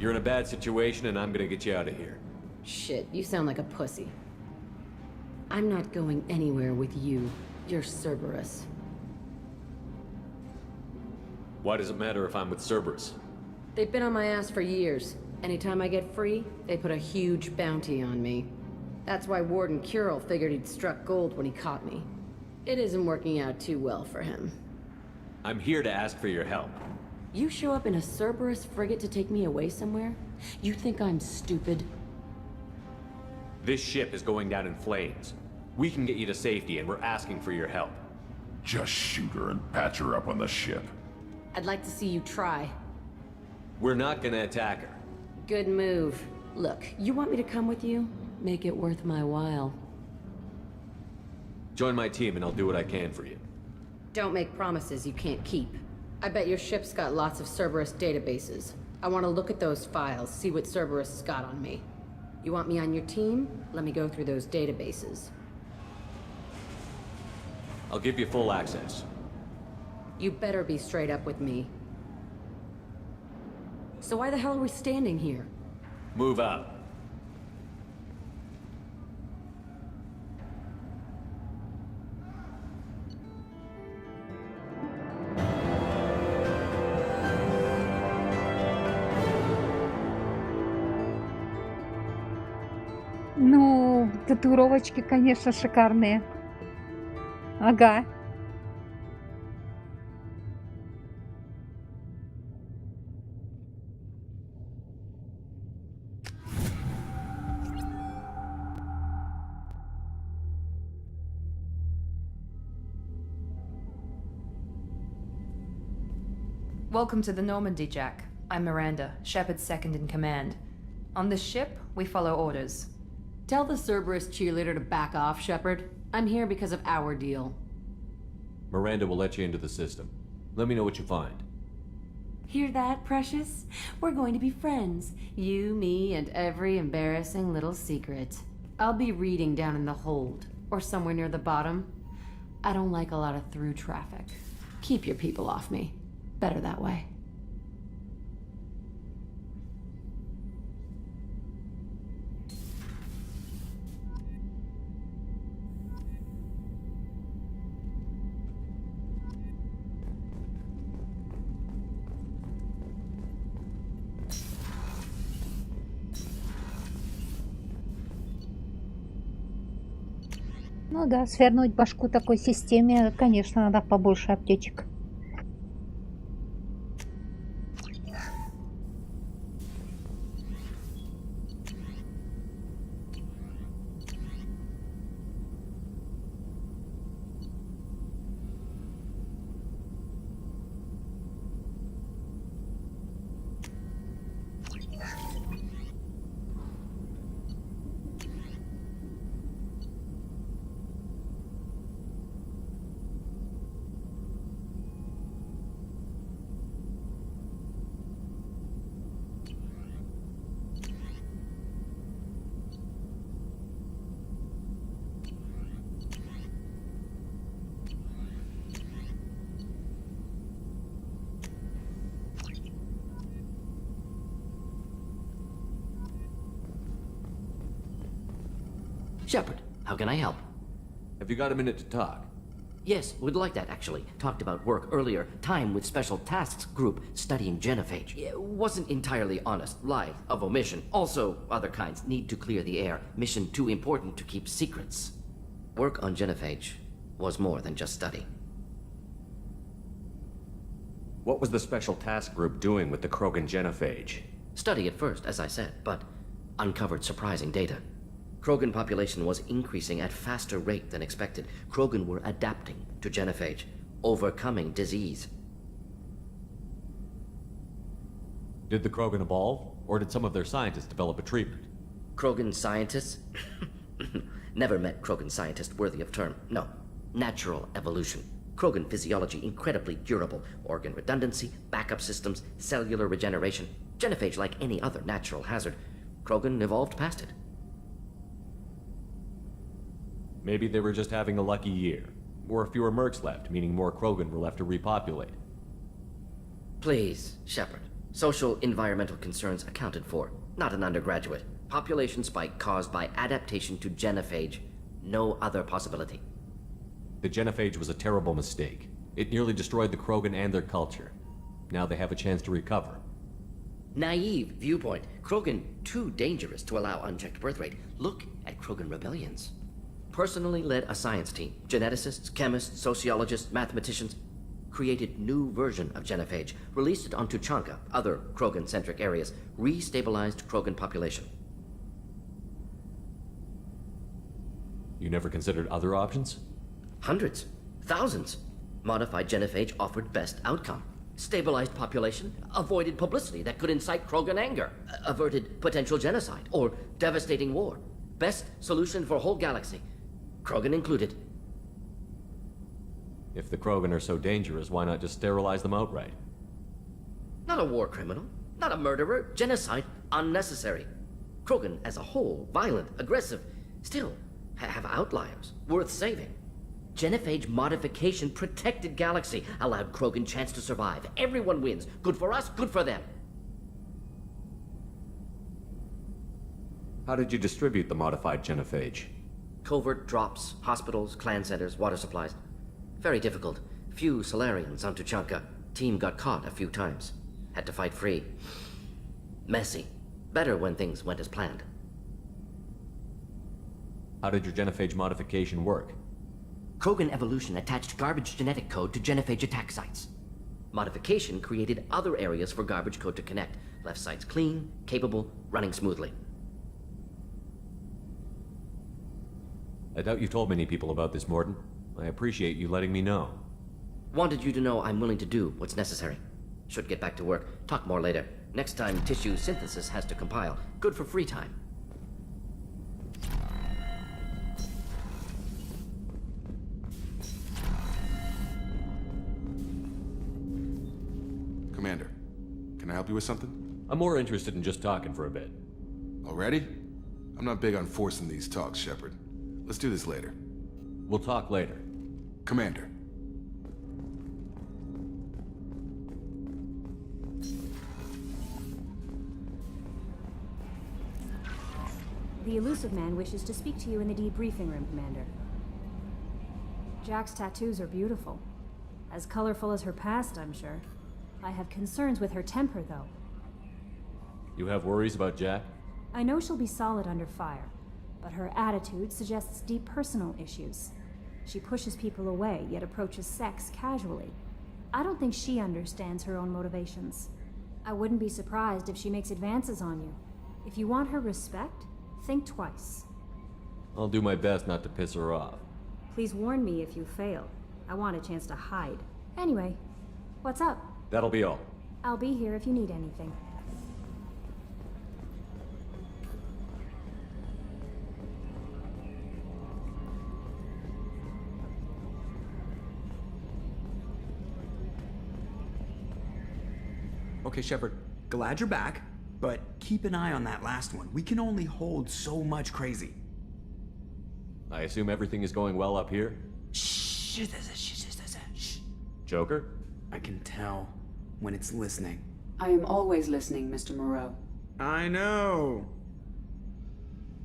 You're in a bad situation and I'm gonna get you out of here. Shit, you sound like a pussy. I'm not going anywhere with you. You're Cerberus. Why does it matter if I'm with Cerberus? They've been on my ass for years. Anytime I get free, they put a huge bounty on me. That's why Warden Curel figured he'd struck gold when he caught me. It isn't working out too well for him. I'm here to ask for your help. You show up in a Cerberus frigate to take me away somewhere? You think I'm stupid? This ship is going down in flames. We can get you to safety and we're asking for your help. Just shoot her and patch her up on the ship. I'd like to see you try. We're not gonna attack her. Good move. Look, you want me to come with you? Make it worth my while. Join my team and I'll do what I can for you. Don't make promises you can't keep. I bet your ship's got lots of Cerberus databases. I want to look at those files, see what Cerberus has got on me. You want me on your team? Let me go through those databases. I'll give you full access. You better be straight up with me. So why the hell are we standing here? Move out. Ну, татуировочки, конечно, шикарные. Ага. Welcome to the Normandy, Jack. I'm Miranda, Shepard's second in command. On this ship, we follow orders. Tell the Cerberus cheerleader to back off, Shepard. I'm here because of our deal. Miranda will let you into the system. Let me know what you find. Hear that, Precious? We're going to be friends. You, me, and every embarrassing little secret. I'll be reading down in the hold, or somewhere near the bottom. I don't like a lot of through traffic. Keep your people off me. Better that way. Ну да, свернуть башку такой системе, конечно, надо побольше аптечек. Shepard, how can I help? Have you got a minute to talk? Yes, would like that actually. Talked about work earlier. Time with Special Tasks Group studying genophage. Wasn't entirely honest. Lie of omission. Also, other kinds need to clear the air. Mission too important to keep secrets. Work on genophage was more than just study. What was the Special Task Group doing with the Krogan genophage? Study at first, as I said, but uncovered surprising data. Krogan population was increasing at faster rate than expected. Krogan were adapting to genophage, overcoming disease. Did the Krogan evolve, or did some of their scientists develop a treatment? Krogan scientists? Never met Krogan scientist worthy of term. No. Natural evolution. Krogan physiology incredibly durable. Organ redundancy, backup systems, cellular regeneration. Genophage like any other natural hazard. Krogan evolved past it. Maybe they were just having a lucky year. Or fewer mercs left, meaning more Krogan were left to repopulate. Please, Shepard. Social environmental concerns accounted for. Not an undergraduate. Population spike caused by adaptation to genophage. No other possibility. The genophage was a terrible mistake. It nearly destroyed the Krogan and their culture. Now they have a chance to recover. Naive viewpoint. Krogan too dangerous to allow unchecked birth rate. Look at Krogan rebellions. Personally led a science team. Geneticists, chemists, sociologists, mathematicians. Created new version of genophage. Released it on Tuchanka, other Krogan-centric areas. Restabilized Krogan population. You never considered other options? Hundreds. Thousands. Modified genophage offered best outcome. Stabilized population, avoided publicity that could incite Krogan anger, averted potential genocide or devastating war. Best solution for whole galaxy. Krogan included. If the Krogan are so dangerous, why not just sterilize them outright? Not a war criminal, not a murderer, genocide, unnecessary. Krogan as a whole, violent, aggressive, still have outliers, worth saving. Genophage modification protected galaxy, allowed Krogan chance to survive. Everyone wins. Good for us, good for them. How did you distribute the modified genophage? Covert drops, hospitals, clan centers, water supplies. Very difficult. Few Solarians on Tuchanka. Team got caught a few times. Had to fight free. Messy. Better when things went as planned. How did your genophage modification work? Krogan evolution attached garbage genetic code to genophage attack sites. Modification created other areas for garbage code to connect. Left sites clean, capable, running smoothly. I doubt you've told many people about this, Mordin. I appreciate you letting me know. Wanted you to know I'm willing to do what's necessary. Should get back to work. Talk more later. Next time, tissue synthesis has to compile. Good for free time. Commander, can I help you with something? I'm more interested in just talking for a bit. Already? I'm not big on forcing these talks, Shepard. Let's do this later. We'll talk later. Commander. The elusive man wishes to speak to you in the debriefing room, Commander. Jack's tattoos are beautiful. As colorful as her past, I'm sure. I have concerns with her temper, though. You have worries about Jack? I know she'll be solid under fire, but her attitude suggests deep personal issues. She pushes people away, yet approaches sex casually. I don't think she understands her own motivations. I wouldn't be surprised if she makes advances on you. If you want her respect, think twice. I'll do my best not to piss her off. Please warn me if you fail. I want a chance to hide. Anyway, what's up? That'll be all. I'll be here if you need anything. Okay, Shepard, glad you're back, but keep an eye on that last one. We can only hold so much crazy. I assume everything is going well up here? Shh. Joker? I can tell when it's listening. I am always listening, Mr. Moreau. I know.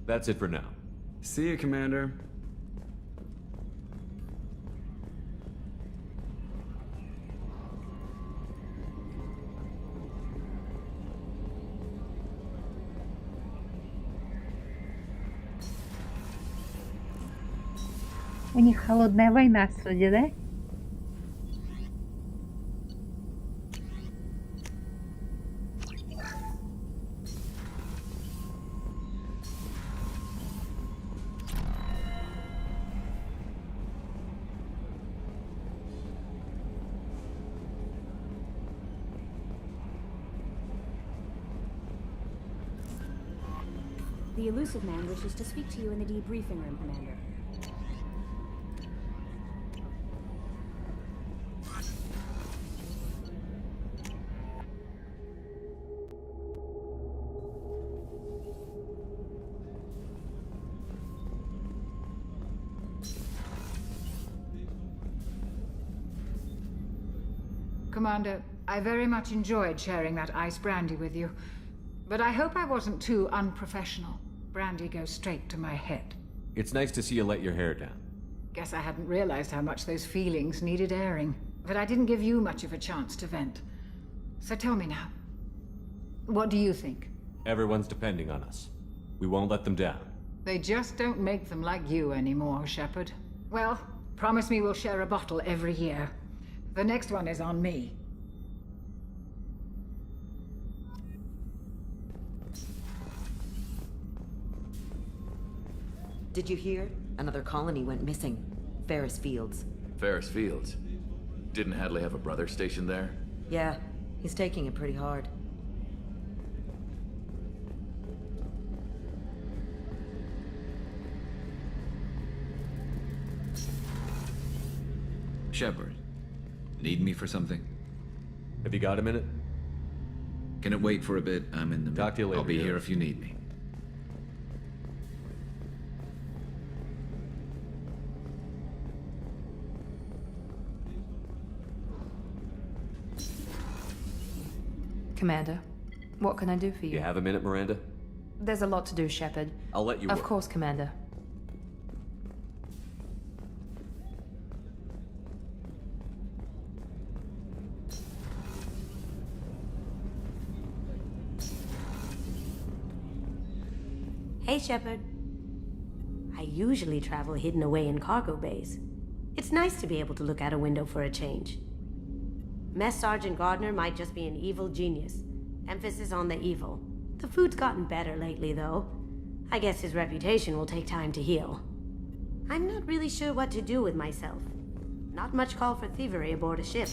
That's it for now. See you, Commander. У них холодная война, судя, да? The elusive man wishes to speak to you in the debriefing room, Commander. Commander, I very much enjoyed sharing that ice brandy with you. But I hope I wasn't too unprofessional. Brandy goes straight to my head. It's nice to see you let your hair down. Guess I hadn't realized how much those feelings needed airing. But I didn't give you much of a chance to vent. So tell me now. What do you think? Everyone's depending on us. We won't let them down. They just don't make them like you anymore, Shepard. Well, promise me we'll share a bottle every year. The next one is on me. Did you hear? Another colony went missing. Ferris Fields. Ferris Fields? Didn't Hadley have a brother stationed there? Yeah, he's taking it pretty hard. Shepard, need me for something? Have you got a minute? Can it wait for a bit? I'm in the Talk to you later. I'll be here if you need me. Commander, what can I do for you? You have a minute, Miranda? There's a lot to do, Shepard. I'll let you Of work. course, Commander. Hey, Shepard. I usually travel hidden away in cargo bays. It's nice to be able to look out a window for a change. Mess Sergeant Gardner might just be an evil genius. Emphasis on the evil. The food's gotten better lately, though. I guess his reputation will take time to heal. I'm not really sure what to do with myself. Not much call for thievery aboard a ship.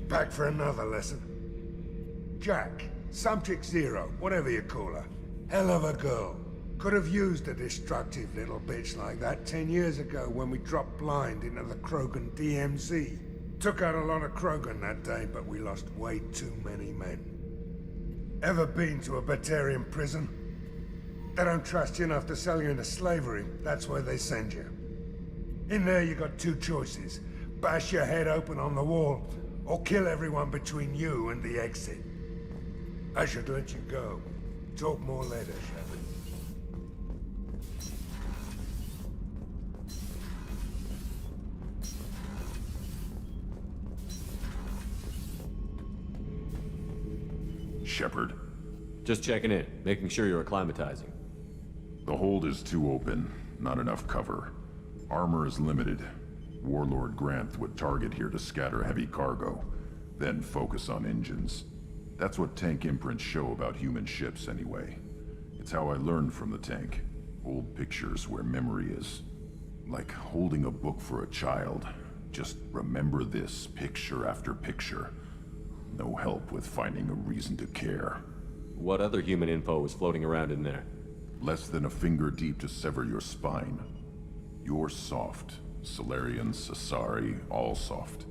Back for another lesson. Jack, Subject Zero, whatever you call her. Hell of a girl. Could have used a destructive little bitch like that 10 years ago when we dropped blind into the Krogan DMZ. Took out a lot of Krogan that day, but we lost way too many men. Ever been to a Batarian prison? They don't trust you enough to sell you into slavery. That's where they send you. In there you got two choices. Bash your head open on the wall, or kill everyone between you and the exit. I should let you go. Talk more later, Shepard. Shepard. Just checking in, making sure you're acclimatizing. The hold is too open, not enough cover. Armor is limited. Warlord Granth would target here to scatter heavy cargo, then focus on engines. That's what tank imprints show about human ships anyway. It's how I learned from the tank. Old pictures where memory is. Like holding a book for a child. Just remember this, picture after picture. No help with finding a reason to care. What other human info was floating around in there? Less than a finger deep to sever your spine. You're soft. Solarians, Asari, all soft.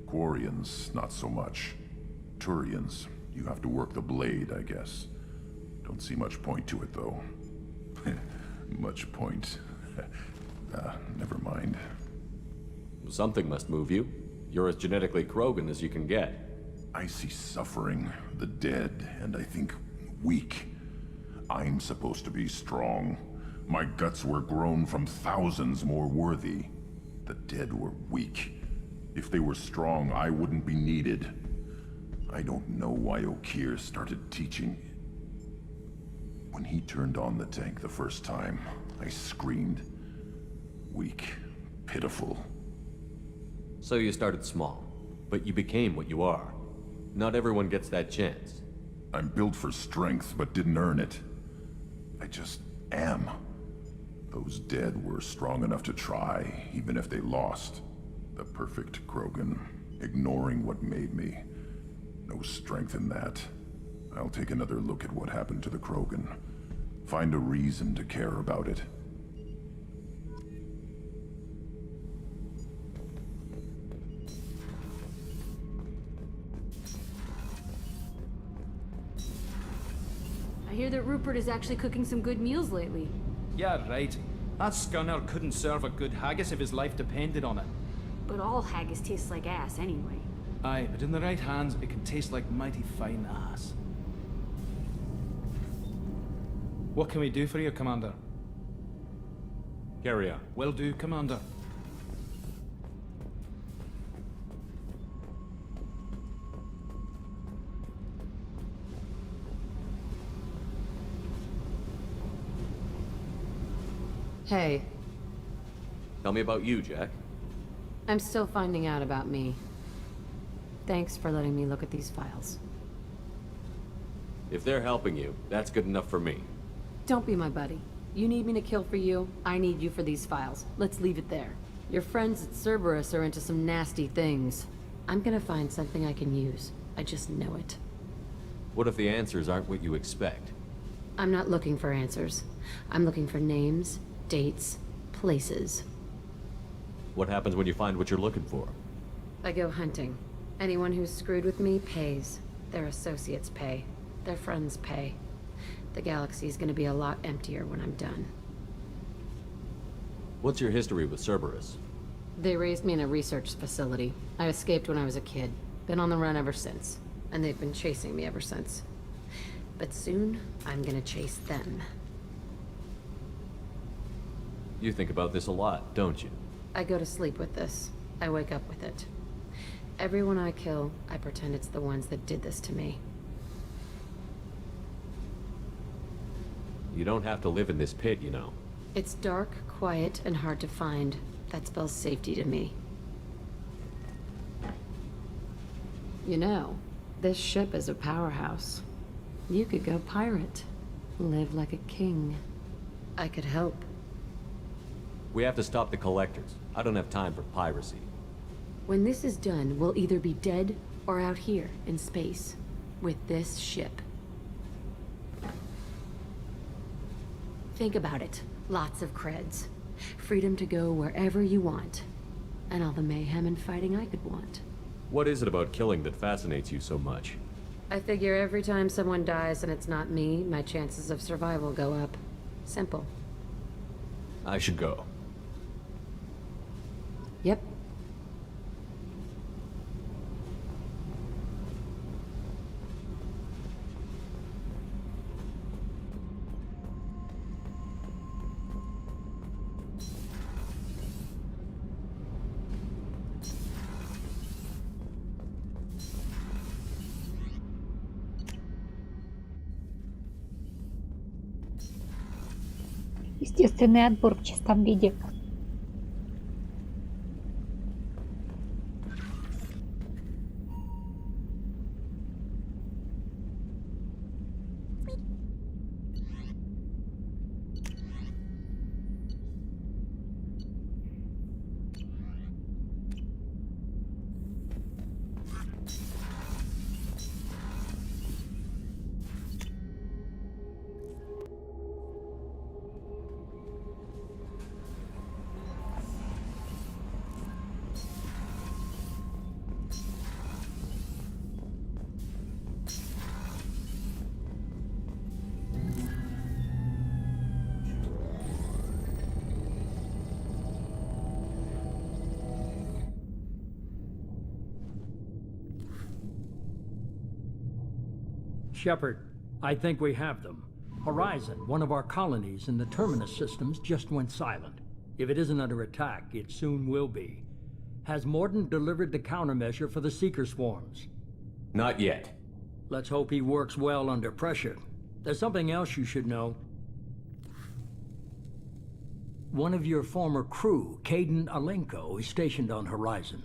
Quarians, not so much. Turians, you have to work the blade, I guess. Don't see much point to it, though. Much point. Never mind. Something must move you. You're as genetically Krogan as you can get. I see suffering, the dead, and I think weak. I'm supposed to be strong. My guts were grown from thousands more worthy. The dead were weak. If they were strong, I wouldn't be needed. I don't know why Okeer started teaching. When he turned on the tank the first time, I screamed. Weak, pitiful. So you started small, but you became what you are. Not everyone gets that chance. I'm built for strength, but didn't earn it. I just am. Those dead were strong enough to try, even if they lost. The perfect Krogan, ignoring what made me. No strength in that. I'll take another look at what happened to the Krogan. Find a reason to care about it. I hear that Rupert is actually cooking some good meals lately. Yeah, right. That scunner couldn't serve a good haggis if his life depended on it. But all haggis tastes like ass anyway. Aye, but in the right hands, it can taste like mighty fine ass. What can we do for you, Commander? Carry on. Will do, Commander. Hey, Tell me about you, Jack. I'm still finding out about me. Thanks for letting me look at these files. If they're helping you, that's good enough for me. Don't be my buddy. You need me to kill for you, I need you for these files. Let's leave it there. Your friends at Cerberus are into some nasty things. I'm gonna find something I can use. I just know it. What if the answers aren't what you expect? I'm not looking for answers. I'm looking for names, dates, places. What happens when you find what you're looking for? I go hunting. Anyone who's screwed with me pays. Their associates pay. Their friends pay. The galaxy's gonna be a lot emptier when I'm done. What's your history with Cerberus? They raised me in a research facility. I escaped when I was a kid. Been on the run ever since. And they've been chasing me ever since. But soon, I'm gonna chase them. You think about this a lot, don't you? I go to sleep with this. I wake up with it. Everyone I kill, I pretend it's the ones that did this to me. You don't have to live in this pit, you know. It's dark, quiet, and hard to find. That spells safety to me. You know, this ship is a powerhouse. You could go pirate. Live like a king. I could help. We have to stop the collectors. I don't have time for piracy. When this is done, we'll either be dead or out here in space with this ship. Think about it. Lots of creds. Freedom to go wherever you want. And all the mayhem and fighting I could want. What is it about killing that fascinates you so much? I figure every time someone dies and it's not me, my chances of survival go up. Simple. I should go. Yep. Естественный отбор в чистом виде. Shepard, I think we have them. Horizon, one of our colonies in the Terminus systems, just went silent. If it isn't under attack, it soon will be. Has Mordant delivered the countermeasure for the Seeker swarms? Not yet. Let's hope he works well under pressure. There's something else you should know. One of your former crew, Caden Alenko, is stationed on Horizon.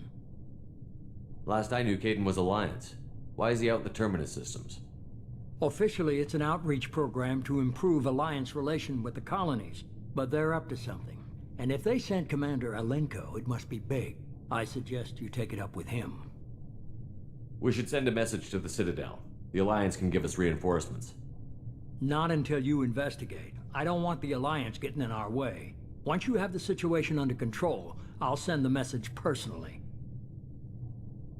Last I knew, Caden was Alliance. Why is he out in the Terminus systems? Officially, it's an outreach program to improve Alliance relation with the colonies, but they're up to something. And if they sent Commander Alenko, it must be big. I suggest you take it up with him. We should send a message to the Citadel. The Alliance can give us reinforcements. Not until you investigate. I don't want the Alliance getting in our way. Once you have the situation under control, I'll send the message personally.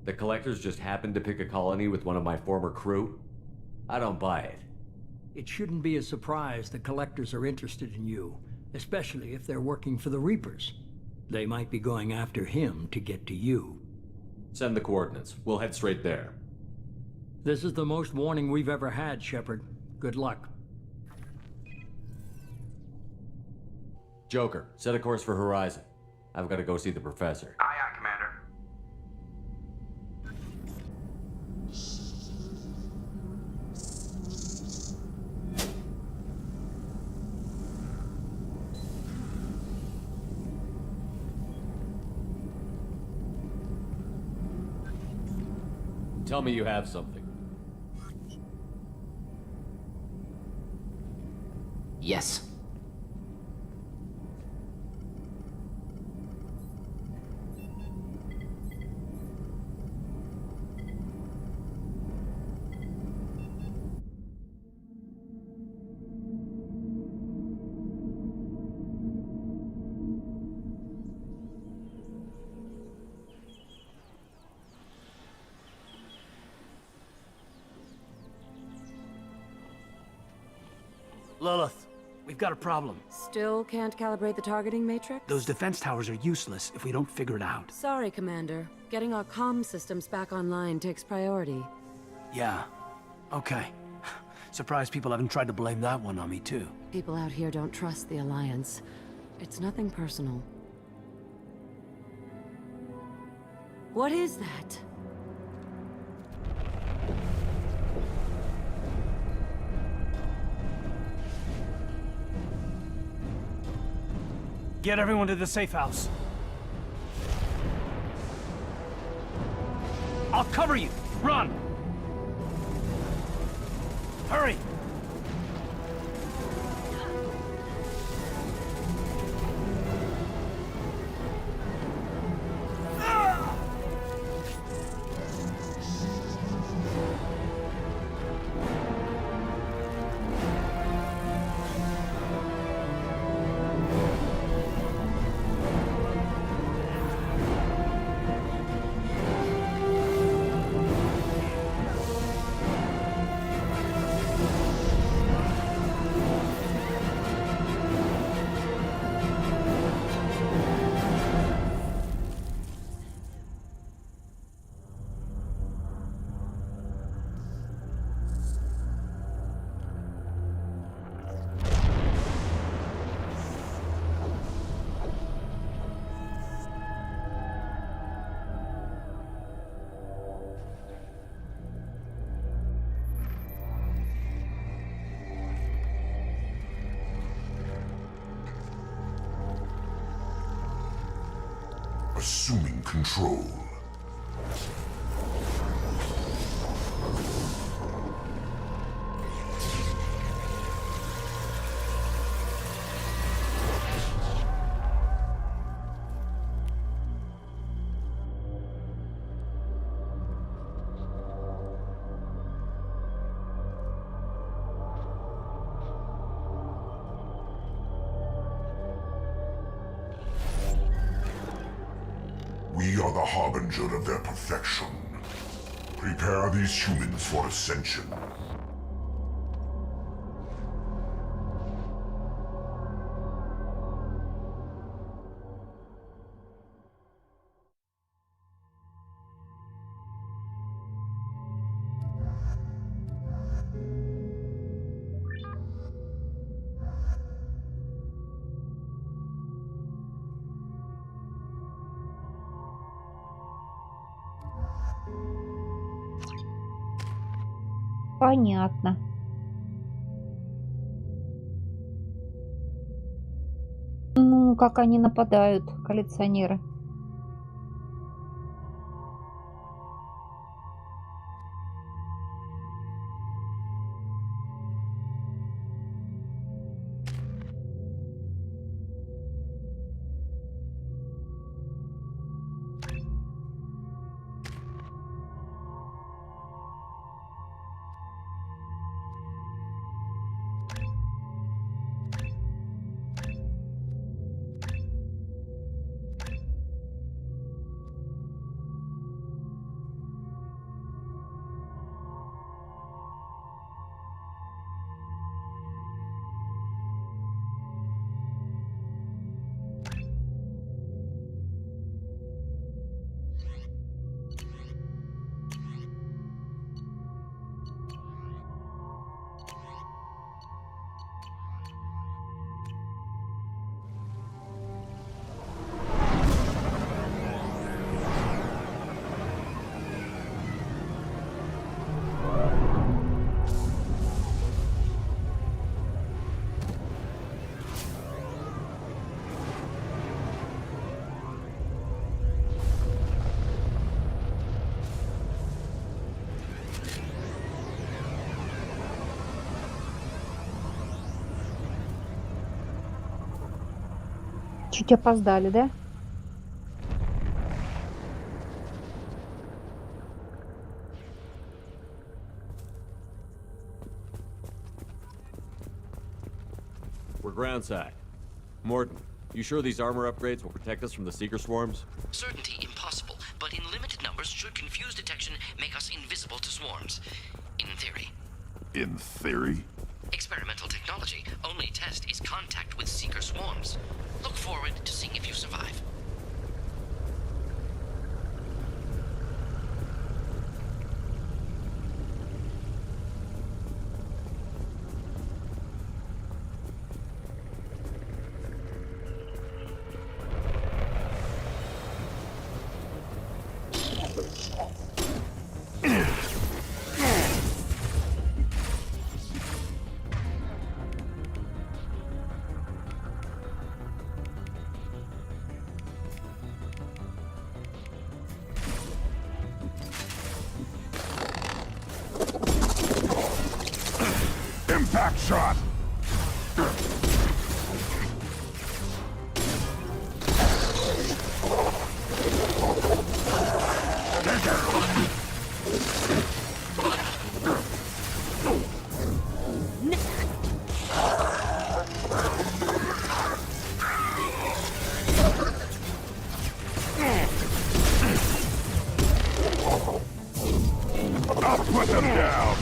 The Collectors just happened to pick a colony with one of my former crew? I don't buy it. It shouldn't be a surprise the Collectors are interested in you, especially if they're working for the Reapers. They might be going after him to get to you. Send the coordinates. We'll head straight there. This is the most warning we've ever had, Shepard. Good luck. Joker, set a course for Horizon. I've got to go see the Professor. Aye, aye, Commander. Tell me you have something. Yes. Lilith, we've got a problem. Still can't calibrate the targeting matrix? Those defense towers are useless if we don't figure it out. Sorry, Commander. Getting our comm systems back online takes priority. Yeah. Okay. Surprised people haven't tried to blame that one on me, too. People out here don't trust the Alliance. It's nothing personal. What is that? Get everyone to the safe house. I'll cover you. Run! Hurry! Assuming control. We are the harbinger of their perfection. Prepare these humans for ascension. Понятно. Ну, как они нападают, коллекционеры. Чуть опоздали, да? We're groundside. Morton, you sure these armor upgrades will protect us from the Seeker swarms? Certainty impossible, but in limited numbers should confuse detection, make us invisible to swarms. In theory. In theory? Experimental technology. Only test is contact with Seeker swarms. Look forward to seeing if you survive. Impact shot! I'll put them down!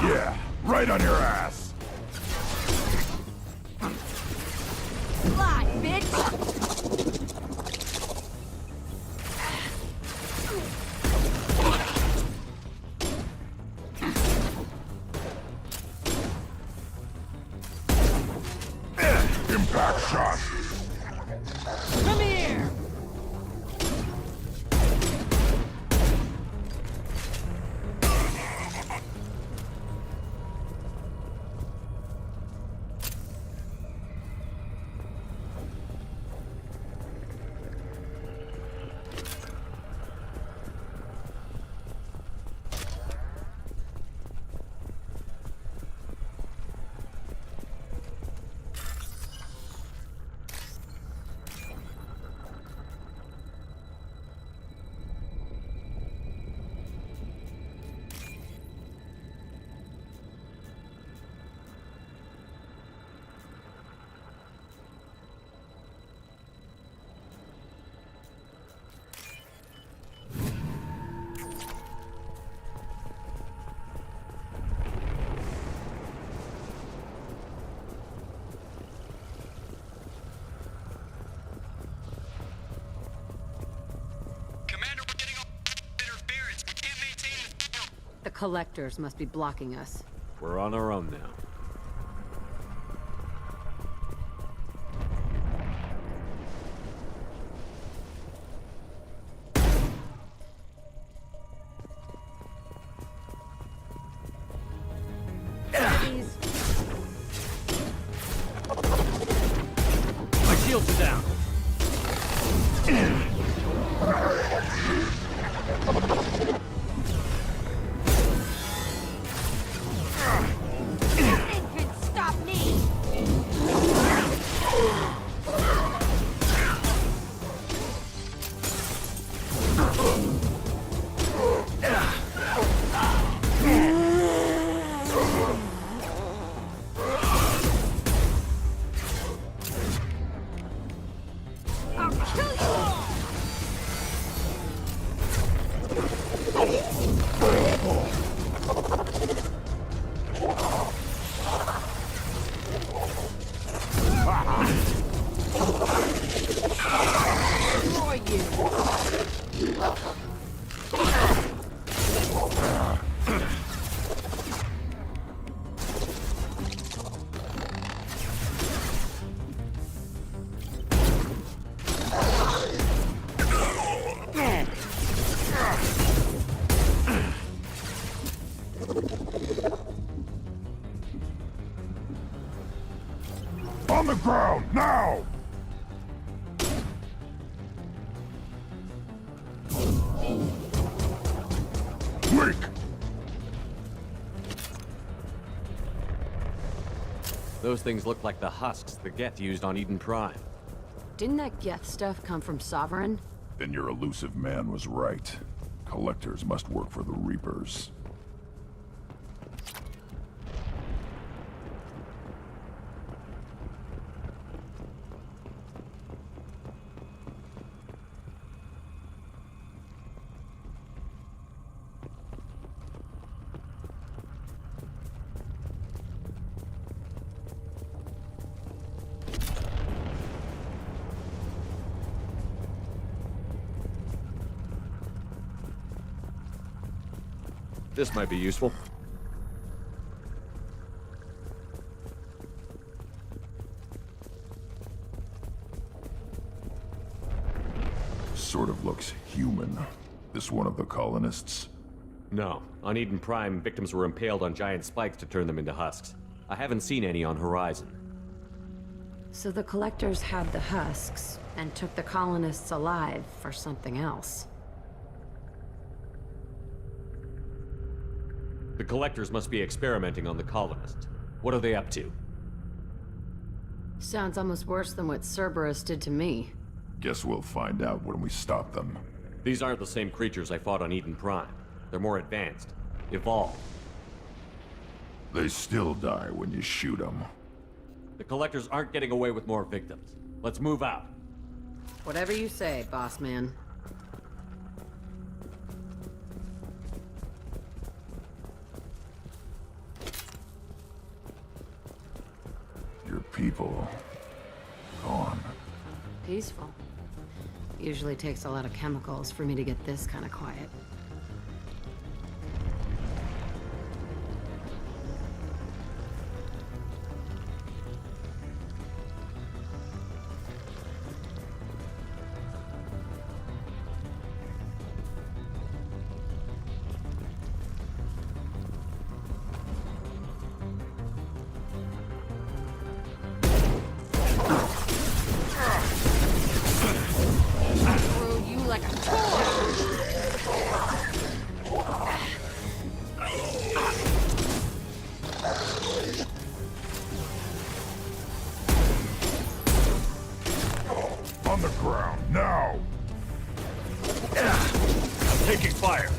Yeah, right on your ass! Fly, bitch! Impact shot! Come here! Collectors must be blocking us. We're on our own now. My shields are down. Nothing can stop me! I'll kill you all! Destroy you! On the ground, now! Quick! Those things look like the husks the Geth used on Eden Prime. Didn't that Geth stuff come from Sovereign? Then your elusive man was right. Collectors must work for the Reapers. This might be useful. Sort of looks human. This one of the colonists? No. On Eden Prime, victims were impaled on giant spikes to turn them into husks. I haven't seen any on Horizon. So the Collectors had the husks, and took the colonists alive for something else. The Collectors must be experimenting on the colonists. What are they up to? Sounds almost worse than what Cerberus did to me. Guess we'll find out when we stop them. These aren't the same creatures I fought on Eden Prime. They're more advanced. Evolved. They still die when you shoot them. The Collectors aren't getting away with more victims. Let's move out. Whatever you say, boss man. Your people... gone. Peaceful. Usually takes a lot of chemicals for me to get this kind of quiet. On the ground, now! I'm taking fire.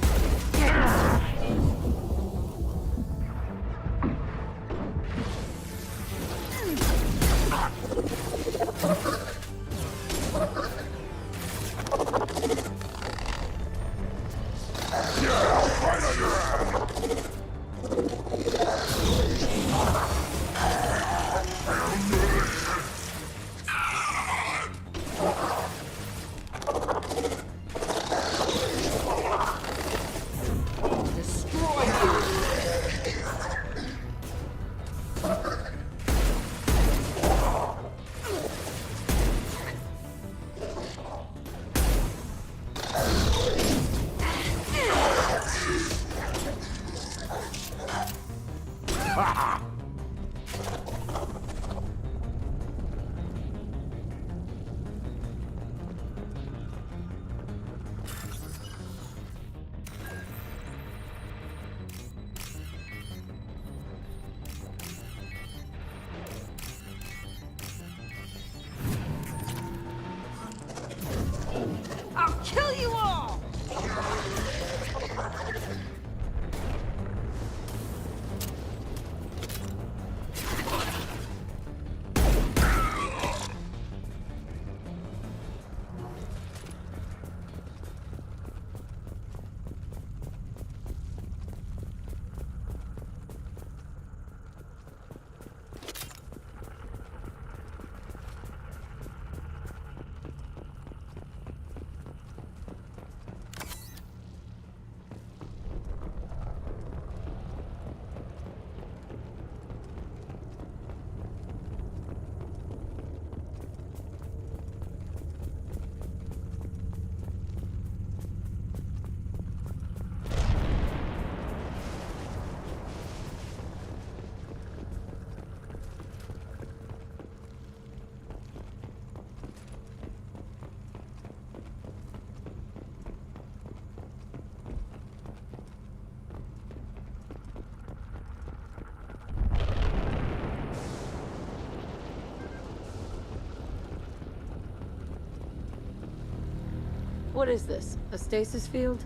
What is this? A stasis field?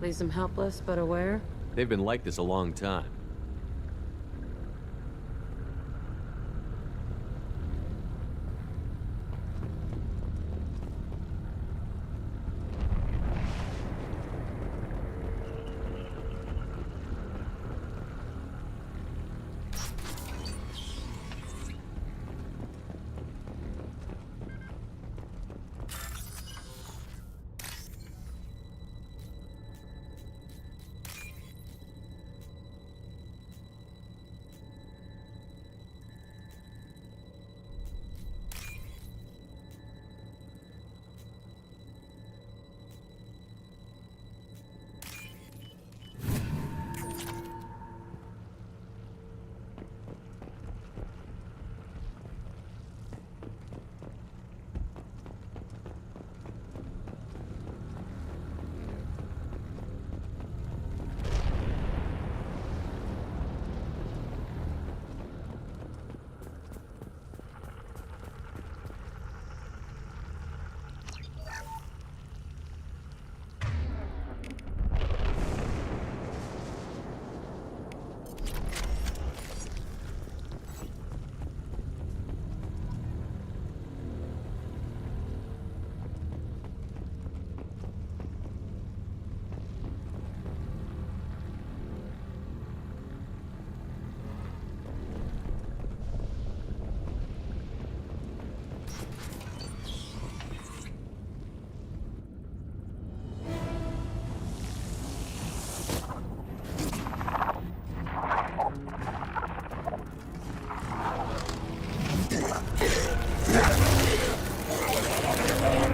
Leaves them helpless but aware? They've been like this a long time.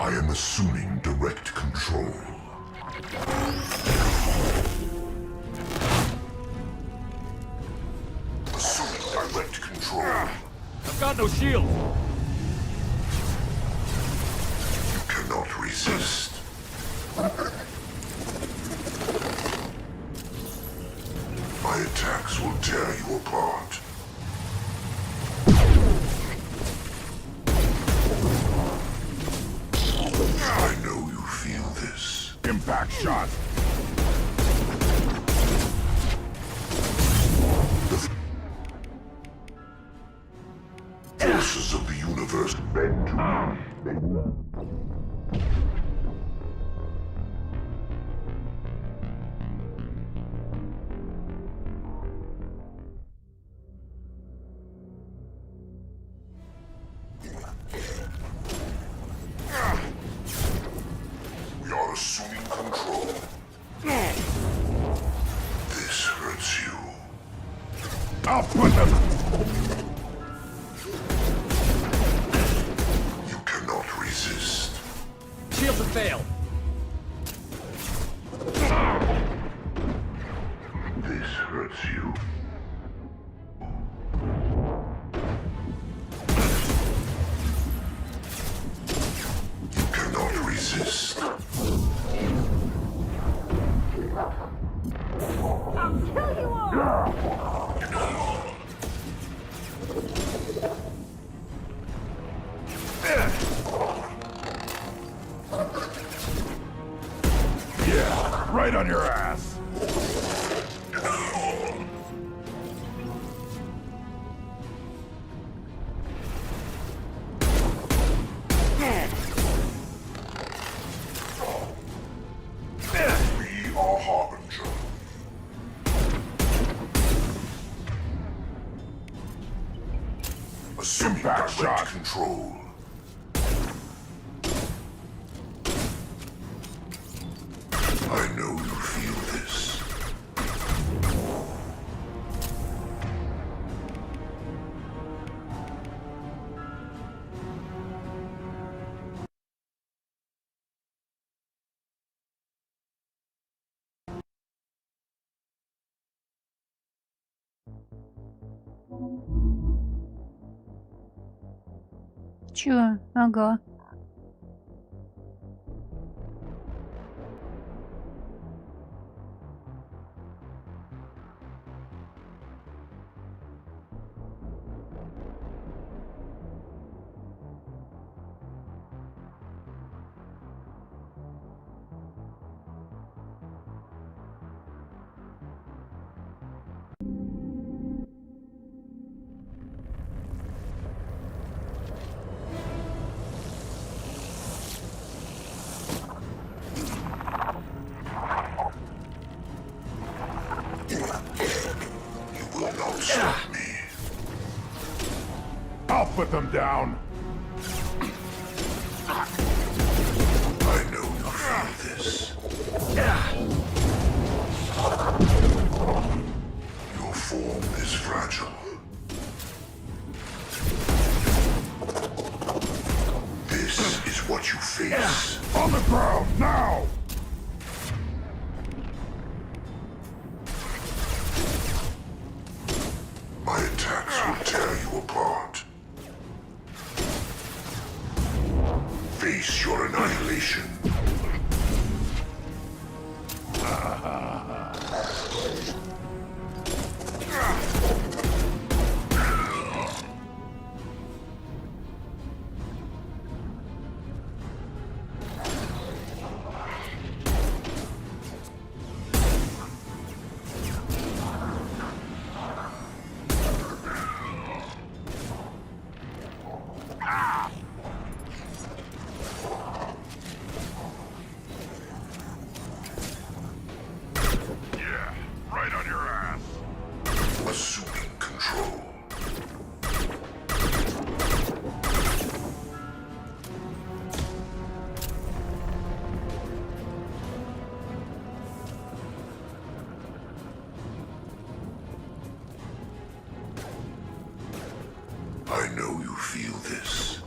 I am assuming direct control. Assuming direct control. I've got no shield. You cannot resist. My attacks will tear you apart. I know you feel this. Impact shot. The forces of the universe bend to me. We are assuming control. This hurts you. I'll put them. You cannot resist. Shields have failed. This hurts you. You cannot resist. I'll kill you all! Yeah, right on your ass. We are Harbinger. Assuming direct control. I know you feel this. Чё? Ага. I'll put them down. I know you feel this. Your form is fragile. This is what you face. On the ground, now! My attacks will tear you apart. Face your annihilation. Assuming control. I know you feel this.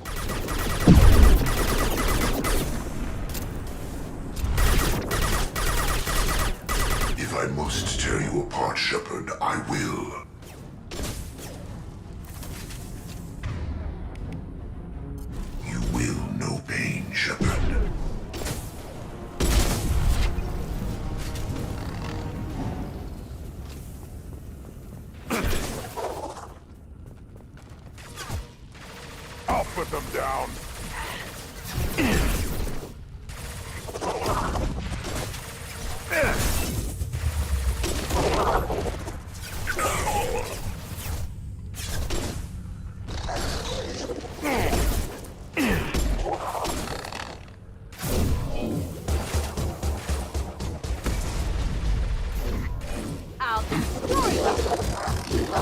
If I must tear you apart, Shepard, I will. You will know pain, Shepard. I'll put them down. I'll destroy you.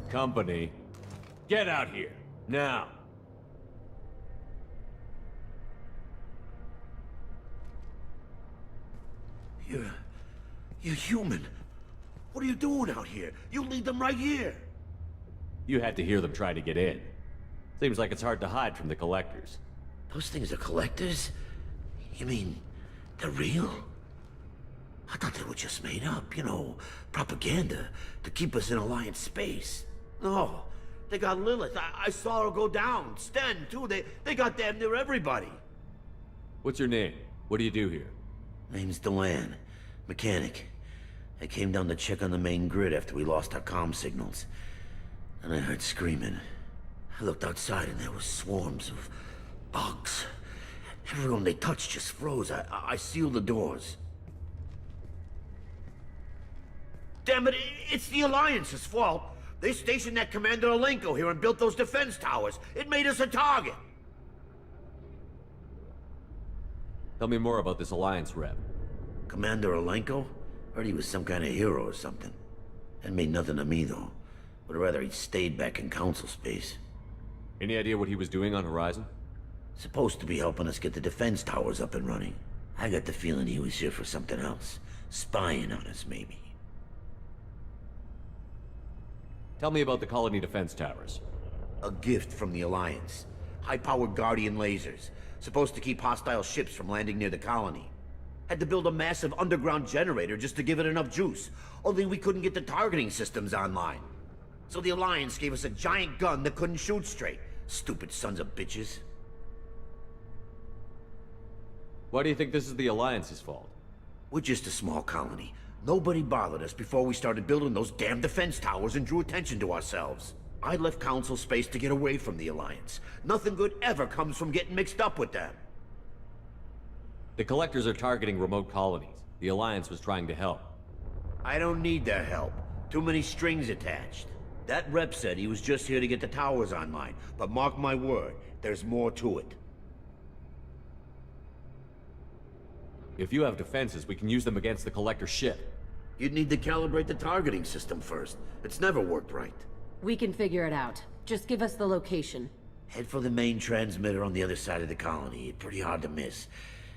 Company, get out here, now. You're human. What are you doing out here? You lead them right here. You had to hear them try to get in. Seems like it's hard to hide from the collectors. Those things are collectors? You mean, they're real? I thought they were just made up, you know, propaganda to keep us in Alliance space. No, they got Lilith. I saw her go down. Sten, too. They got damn near everybody. What's your name? What do you do here? Name's Delan. Mechanic. I came down to check on the main grid after we lost our comm signals. And I heard screaming. I looked outside and there was swarms of bugs. Everyone they touched just froze. I sealed the doors. Damn it, it's the Alliance's fault. They stationed that Commander Alenko here and built those defense towers. It made us a target. Tell me more about this Alliance rep. Commander Alenko? Heard he was some kind of hero or something. That made nothing to me, though. Would rather he'd stayed back in Council space. Any idea what he was doing on Horizon? Supposed to be helping us get the defense towers up and running. I got the feeling he was here for something else. Spying on us, maybe. Tell me about the colony defense towers. A gift from the Alliance. High-powered Guardian lasers. Supposed to keep hostile ships from landing near the colony. Had to build a massive underground generator just to give it enough juice. Only we couldn't get the targeting systems online. So the Alliance gave us a giant gun that couldn't shoot straight. Stupid sons of bitches. Why do you think this is the Alliance's fault? We're just a small colony. Nobody bothered us before we started building those damn defense towers and drew attention to ourselves. I left Council space to get away from the Alliance. Nothing good ever comes from getting mixed up with them. The Collectors are targeting remote colonies. The Alliance was trying to help. I don't need their help. Too many strings attached. That rep said he was just here to get the towers online, but mark my word, there's more to it. If you have defenses, we can use them against the Collector ship. You'd need to calibrate the targeting system first. It's never worked right. We can figure it out. Just give us the location. Head for the main transmitter on the other side of the colony. Pretty hard to miss.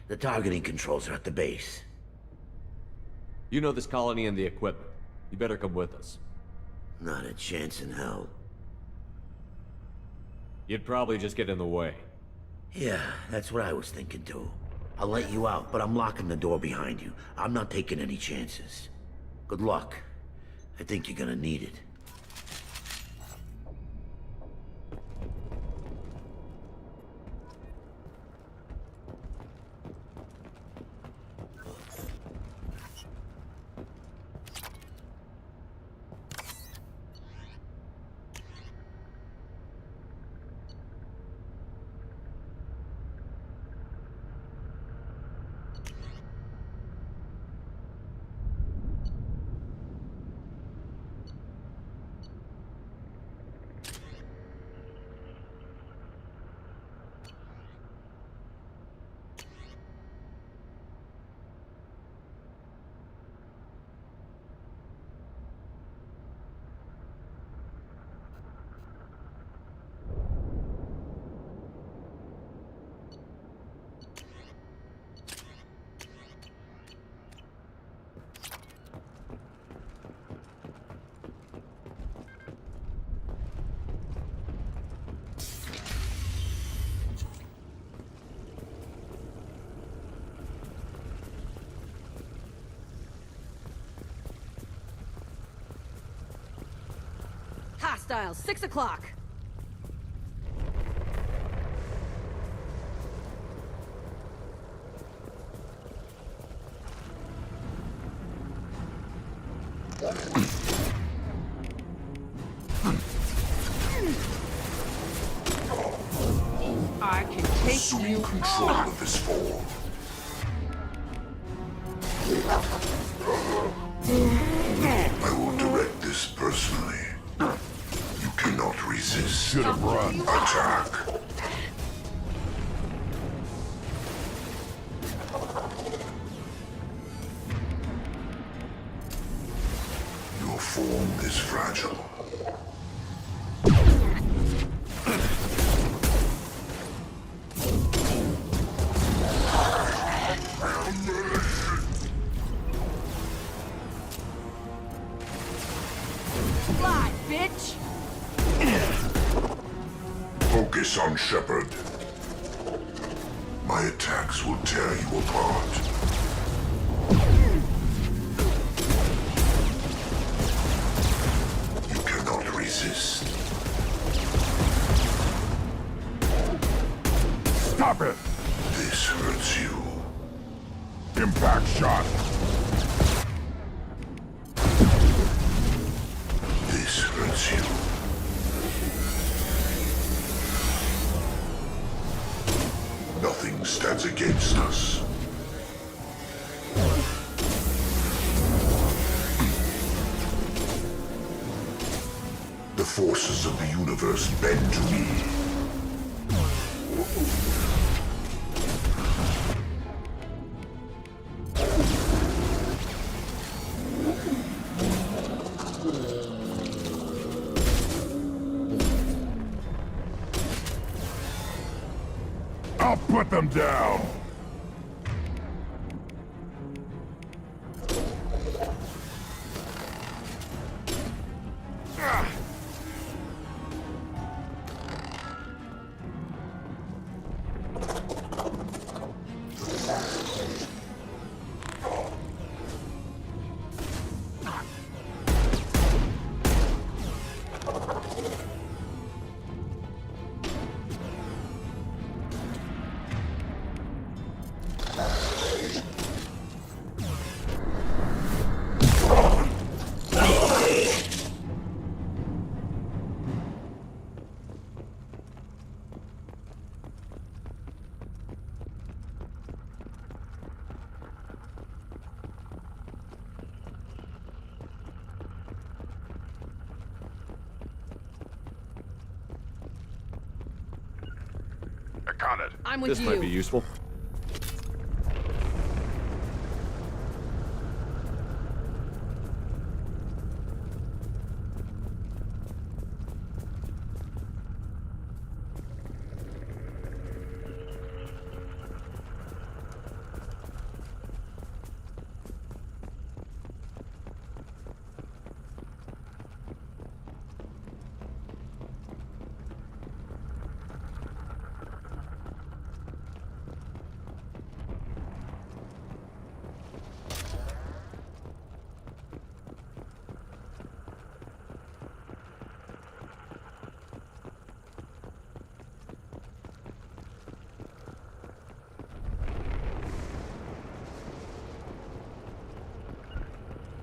The targeting controls are at the base. You know this colony and the equipment. You better come with us. Not a chance in hell. You'd probably just get in the way. Yeah, that's what I was thinking too. I'll let you out, but I'm locking the door behind you. I'm not taking any chances. Good luck. I think you're gonna need it. Hostiles, 6 o'clock. I can take Assume you control on. of this form. I will direct this personally. You cannot resist. Should have run. Attack. Your form is fragile. Fly, bitch! Focus on Shepard. My attacks will tear you apart. You cannot resist. Stop it! This hurts you. Impact shot! This hurts you. Nothing stands against us. The forces of the universe bend to me. I'll put them down! Check on it. I'm with This you. might be useful.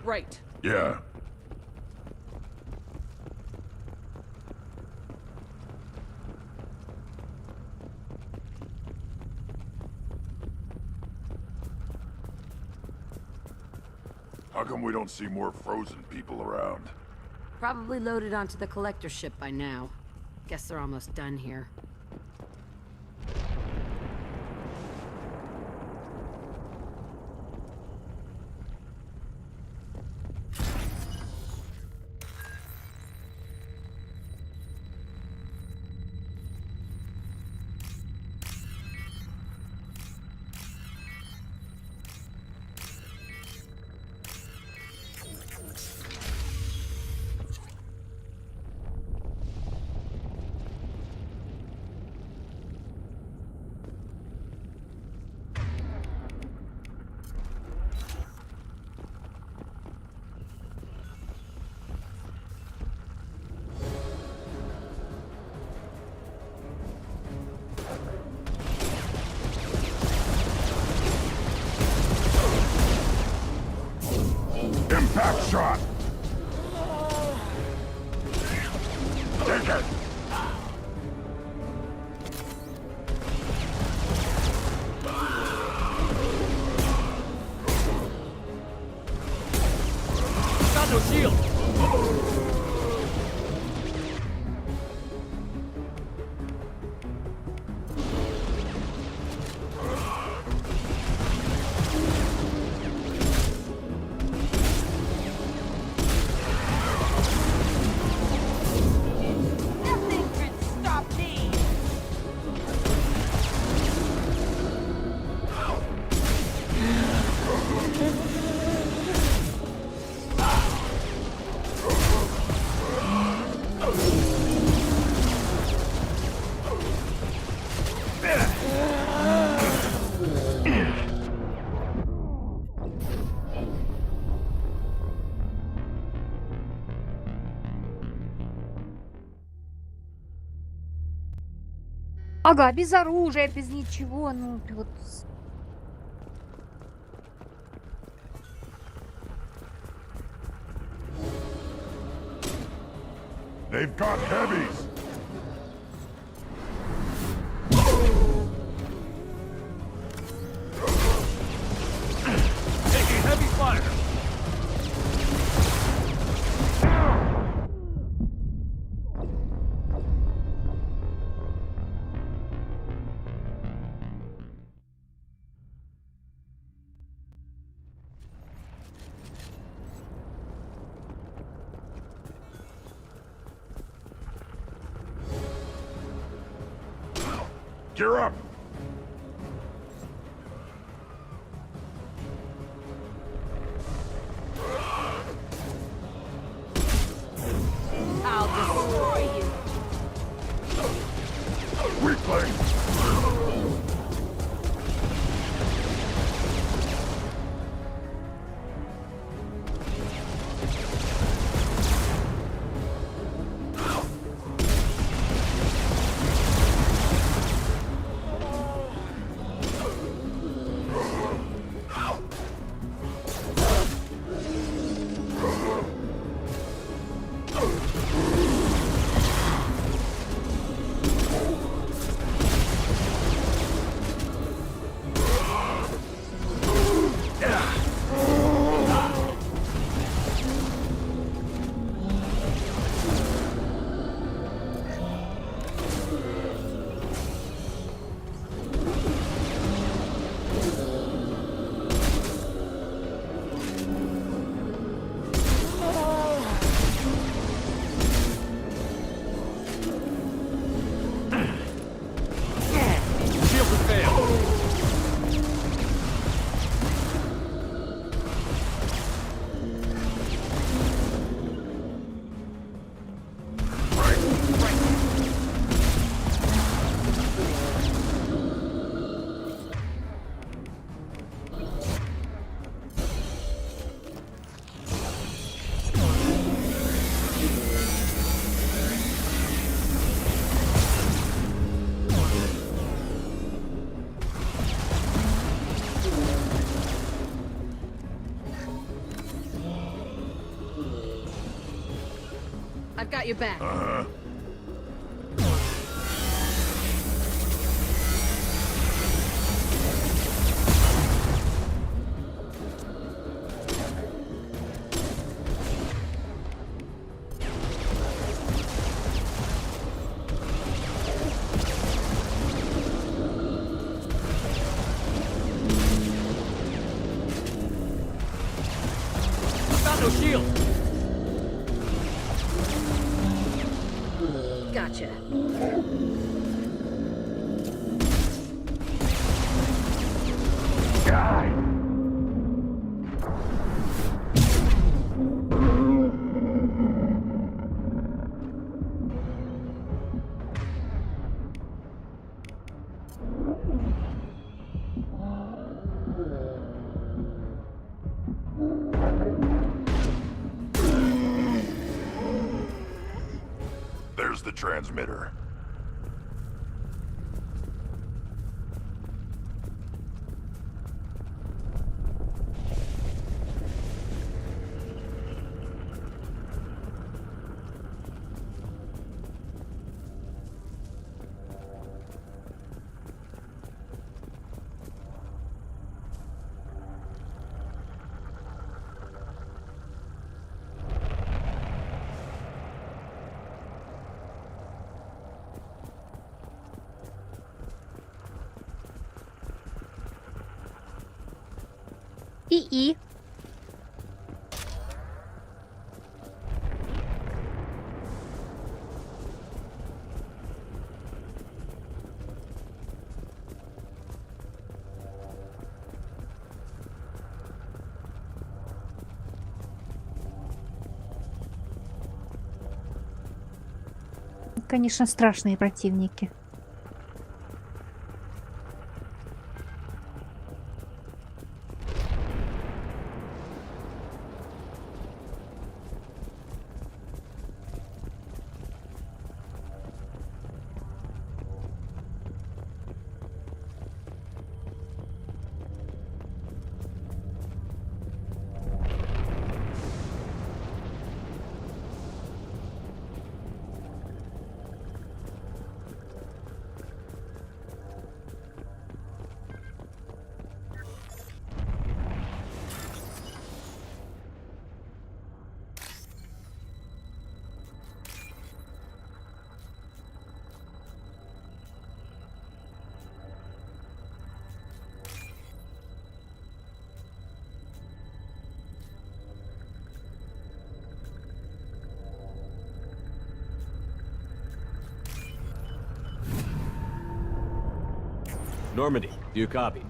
Right. Yeah. How come we don't see more frozen people around? Probably loaded onto the collector ship by now. Guess they're almost done here. Impact shot! Take it! Got no shield! Nothing can stop me! Ага, без оружия, без ничего, ну вот. They've got heavies! Taking heavy fire! Gear up! I'll destroy you! Weakling! I've got your back. No shield. Gotcha. There's the transmitter. И. Конечно, страшные противники. Normandy, do you copy?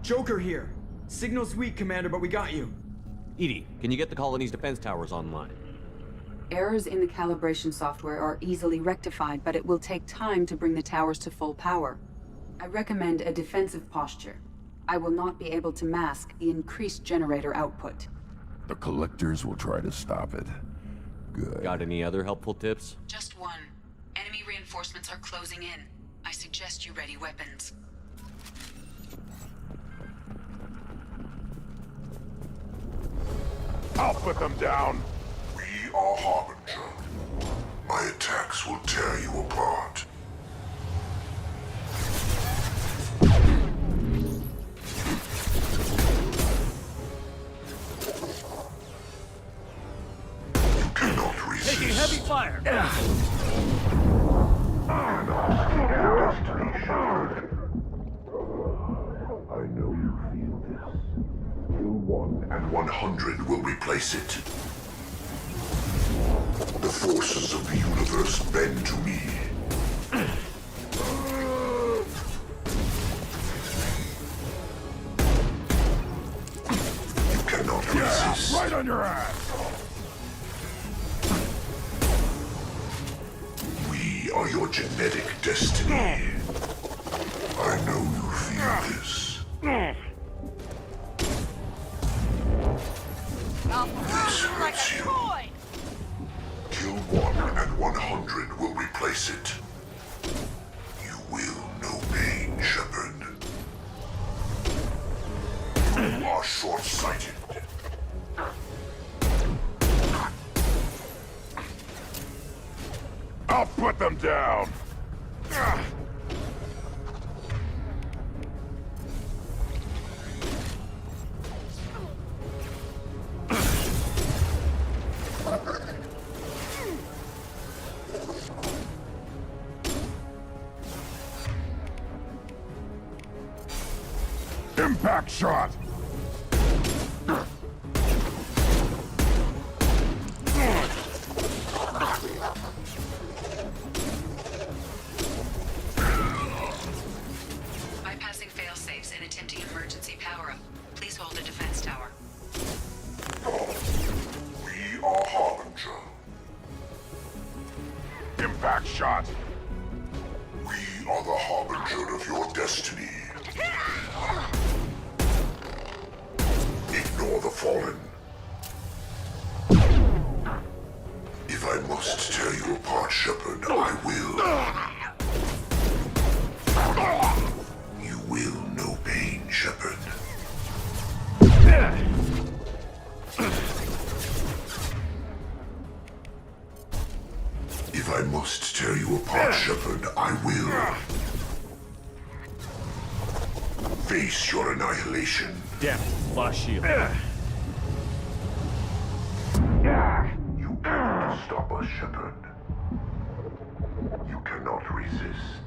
Joker here. Signal's weak, Commander, but we got you. Edie, can you get the colony's defense towers online? Errors in the calibration software are easily rectified, but it will take time to bring the towers to full power. I recommend a defensive posture. I will not be able to mask the increased generator output. The collectors will try to stop it. Good. Got any other helpful tips? Just one. Enemy reinforcements are closing in. I suggest you ready weapons. I'll put them down. We are Harbinger. My attacks will tear you apart. You cannot resist. Taking heavy fire. Destiny shard. I know you feel this. Kill one and 100 will replace it. The forces of the universe bend to me. You cannot resist. Right on your ass! We are your genetic destiny. I know you feel this. This hurts you. Kill one and 100 will replace it. You will know pain, Shepard. You are short-sighted. I'll put them down! Impact shot! Bypassing fail-safes and attempting emergency power-up. Please hold the defense tower. We are Harbinger. Impact shot! We are the Harbinger of your destiny. Ignore the fallen. If I must tear you apart, Shepard, I will. You will know pain, Shepard. If I must tear you apart, Shepard, I will. Face your annihilation. Damn it, lost shield. You cannot stop us, Shepard. You cannot resist.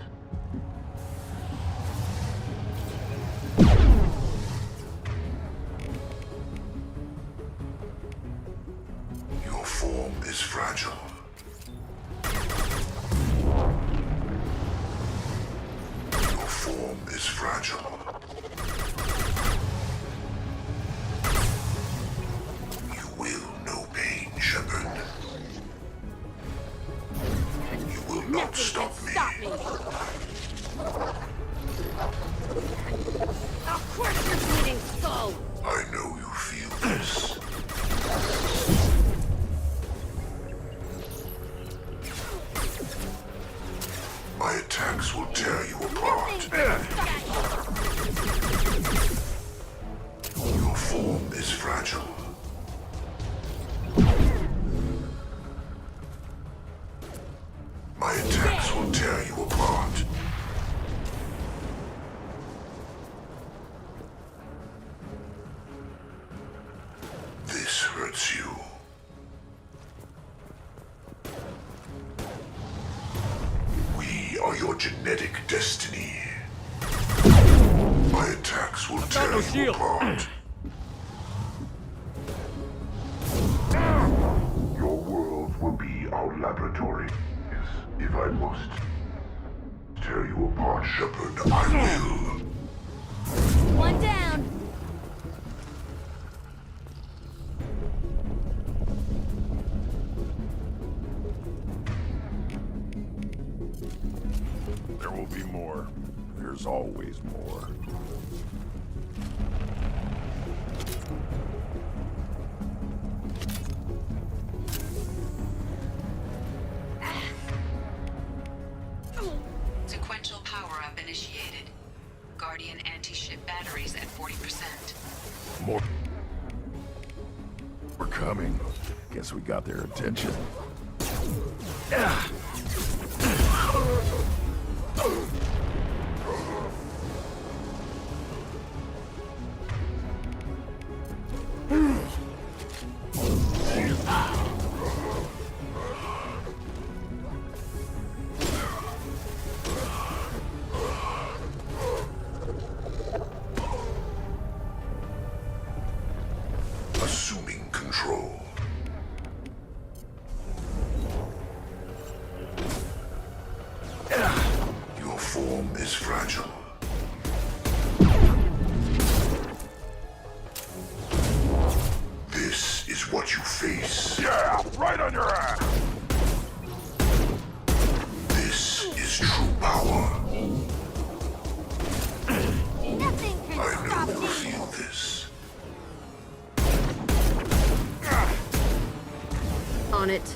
Your form is fragile. Your form is fragile. You will know pain, Shepard. You will not stop me. Of course you're bleeding skull! I know you feel this. My attacks will tear you apart. Your form is fragile. My attacks will tear you apart. This hurts you. We are your genetic destiny. My attacks will tear you apart. Your world will be our laboratory. If I must tear you apart, Shepard, I will. One down! There will be more. There's always more. Sequential power-up initiated. Guardian anti-ship batteries at 40%. More. We're coming. Guess we got their attention. Assuming control. Your form is fragile. This is what you face. Yeah, right on your ass! This is true power. Nothing can I stop know you me! feel this. On it.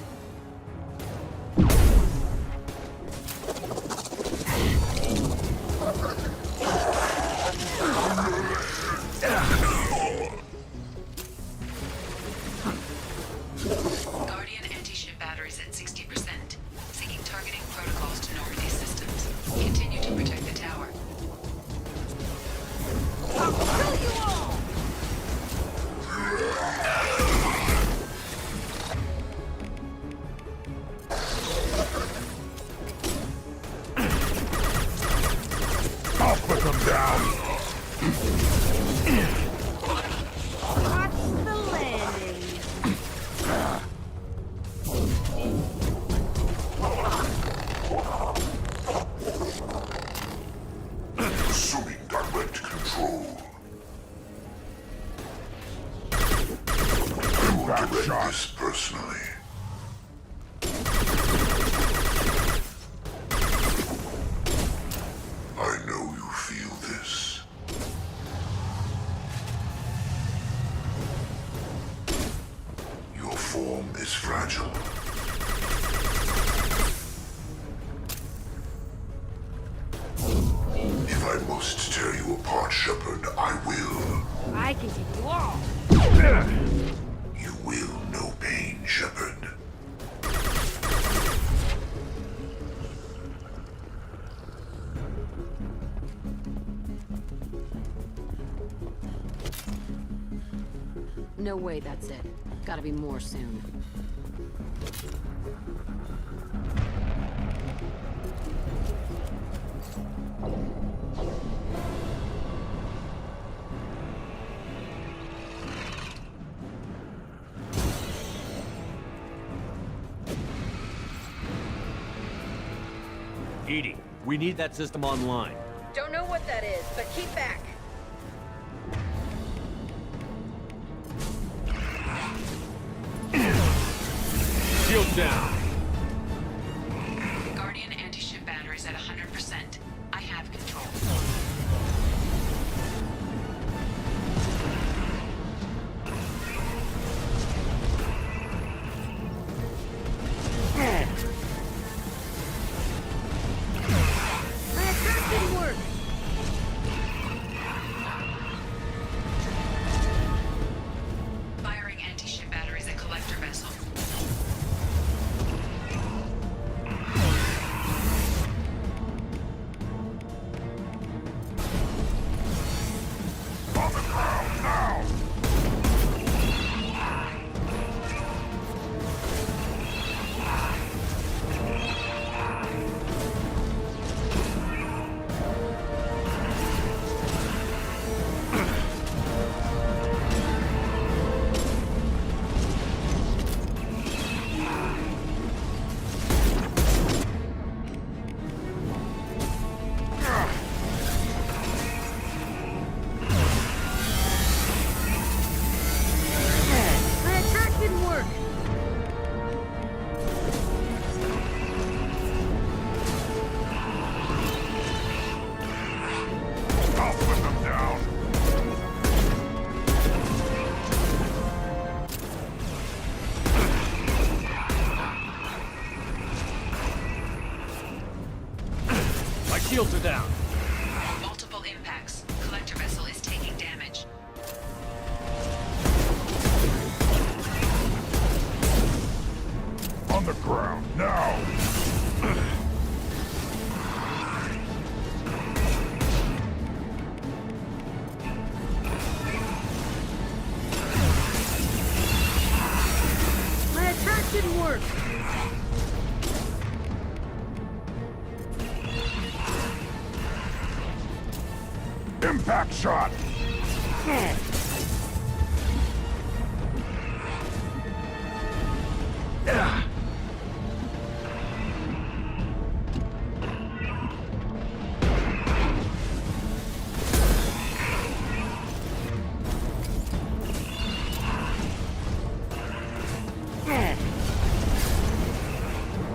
Guardian anti-ship batteries at 60%. Seeking target can get you all! You will know pain, Shepard. No way that's it. Gotta be more soon. Edie, we need that system online. Don't know what that is, but keep back. Shield down. Guardian anti-ship batteries at 100%. I have control. My attack didn't work! Firing anti-ship batteries at collector vessel. On the ground now! My attack didn't work! I'll put them down! My shields are down. Multiple impacts. Collector vessel is taking damage. On the ground now! My attack didn't work! Impact shot!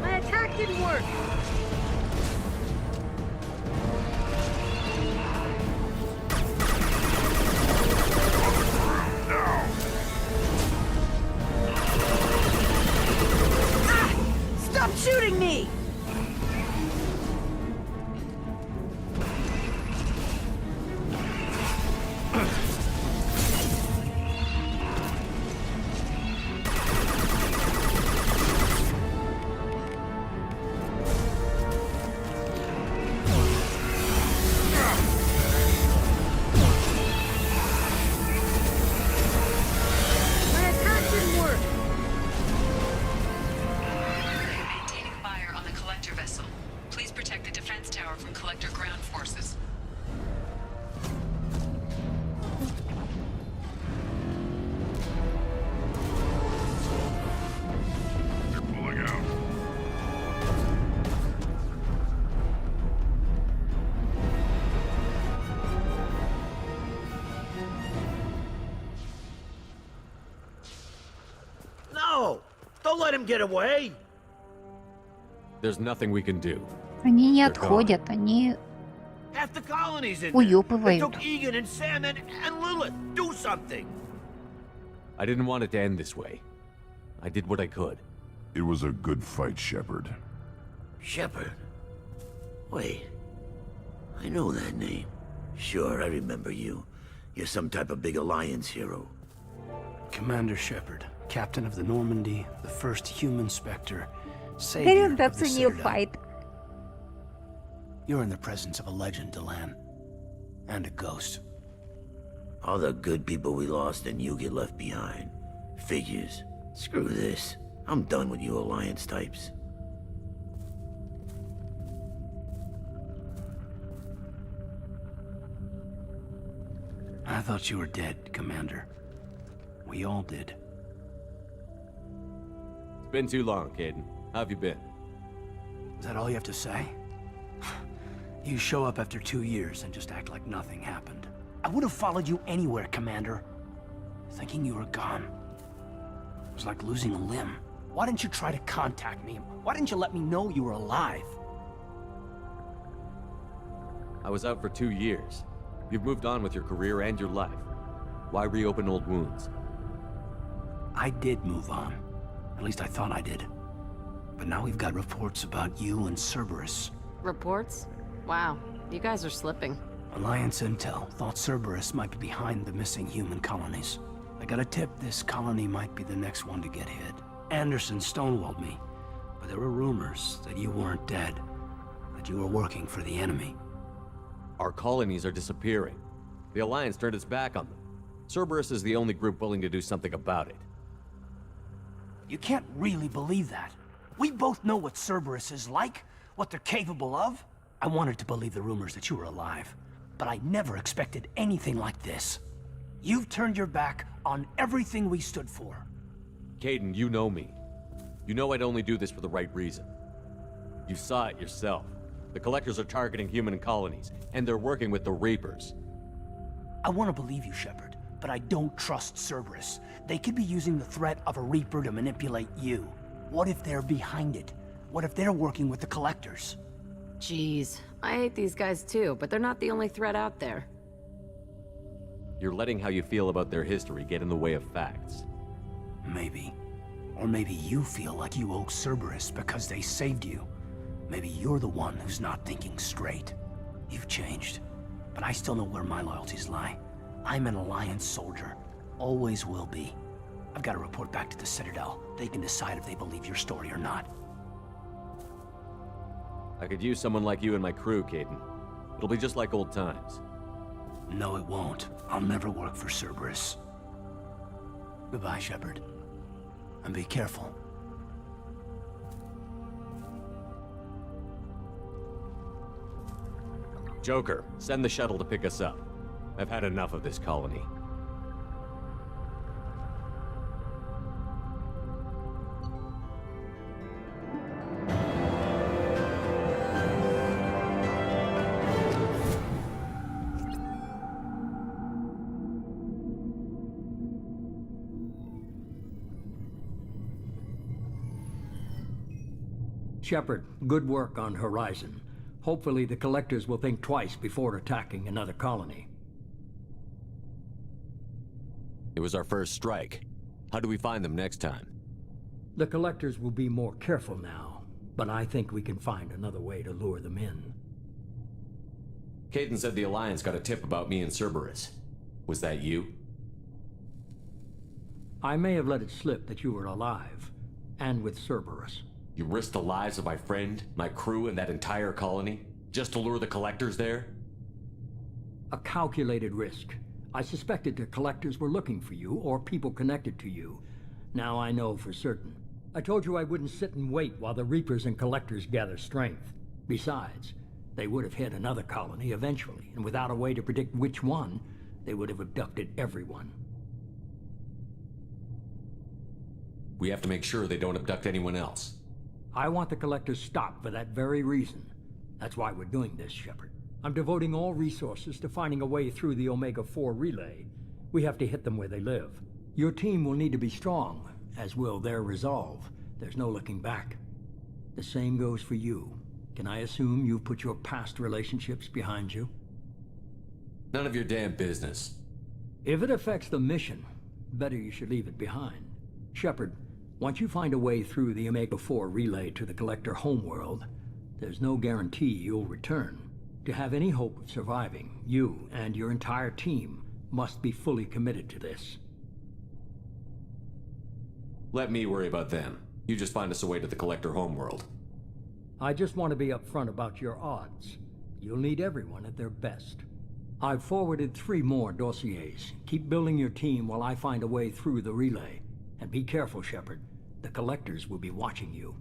My attack didn't work! Now! Stop shooting me! My attack didn't work! Maintaining fire on the collector vessel. Please protect the defense tower from collector ground forces. They're pulling out. No! Don't let him get away! There's nothing we can do. Они не отходят, они Half the colony's in there. They уёпывают. took Egan and Sam and Lilith. Do something! I didn't want it to end this way. I did what I could. It was a good fight, Shepard. Shepard? Wait. I know that name. Sure, I remember you. You're some type of big Alliance hero. Commander Shepard, captain of the Normandy, the first human Spectre, savior Вперед of the оценил Citadel. файт. You're in the presence of a legend, Delan. And a ghost. All the good people we lost and you get left behind. Figures. Screw this. I'm done with you Alliance types. I thought you were dead, Commander. We all did. It's been too long, Caden. How have you been? Is that all you have to say? You show up after 2 years and just act like nothing happened. I would have followed you anywhere, Commander. Thinking you were gone. It was like losing a limb. Why didn't you try to contact me? Why didn't you let me know you were alive? I was out for 2 years. You've moved on with your career and your life. Why reopen old wounds? I did move on. At least I thought I did. But now we've got reports about you and Cerberus. Reports? Wow, you guys are slipping. Alliance intel thought Cerberus might be behind the missing human colonies. I got a tip this colony might be the next one to get hit. Anderson stonewalled me, but there were rumors that you weren't dead, that you were working for the enemy. Our colonies are disappearing. The Alliance turned its back on them. Cerberus is the only group willing to do something about it. You can't really believe that. We both know what Cerberus is like, what they're capable of. I wanted to believe the rumors that you were alive, but I never expected anything like this. You've turned your back on everything we stood for. Caden, you know me. You know I'd only do this for the right reason. You saw it yourself. The Collectors are targeting human colonies, and they're working with the Reapers. I want to believe you, Shepard, but I don't trust Cerberus. They could be using the threat of a Reaper to manipulate you. What if they're behind it? What if they're working with the Collectors? Jeez, I hate these guys too, but they're not the only threat out there. You're letting how you feel about their history get in the way of facts. Maybe. Or maybe you feel like you owe Cerberus because they saved you. Maybe you're the one who's not thinking straight. You've changed, but I still know where my loyalties lie. I'm an Alliance soldier. Always will be. I've got to report back to the Citadel. They can decide if they believe your story or not. I could use someone like you in my crew, Caden. It'll be just like old times. No, it won't. I'll never work for Cerberus. Goodbye, Shepard. And be careful. Joker, send the shuttle to pick us up. I've had enough of this colony. Shepard, good work on Horizon. Hopefully the Collectors will think twice before attacking another colony. It was our first strike. How do we find them next time? The Collectors will be more careful now, but I think we can find another way to lure them in. Caden said the Alliance got a tip about me and Cerberus. Was that you? I may have let it slip that you were alive, and with Cerberus. You risked the lives of my friend, my crew, and that entire colony, just to lure the Collectors there? A calculated risk. I suspected the Collectors were looking for you, or people connected to you. Now I know for certain. I told you I wouldn't sit and wait while the Reapers and Collectors gather strength. Besides, they would have hit another colony eventually, and without a way to predict which one, they would have abducted everyone. We have to make sure they don't abduct anyone else. I want the Collectors stopped for that very reason. That's why we're doing this, Shepard. I'm devoting all resources to finding a way through the Omega-4 relay. We have to hit them where they live. Your team will need to be strong, as will their resolve. There's no looking back. The same goes for you. Can I assume you've put your past relationships behind you? None of your damn business. If it affects the mission, better you should leave it behind. Shepard, once you find a way through the Omega-4 relay to the Collector homeworld, there's no guarantee you'll return. To have any hope of surviving, you and your entire team must be fully committed to this. Let me worry about them. You just find us a way to the Collector homeworld. I just want to be upfront about your odds. You'll need everyone at their best. I've forwarded 3 more dossiers. Keep building your team while I find a way through the relay. And be careful, Shepard. The Collectors will be watching you.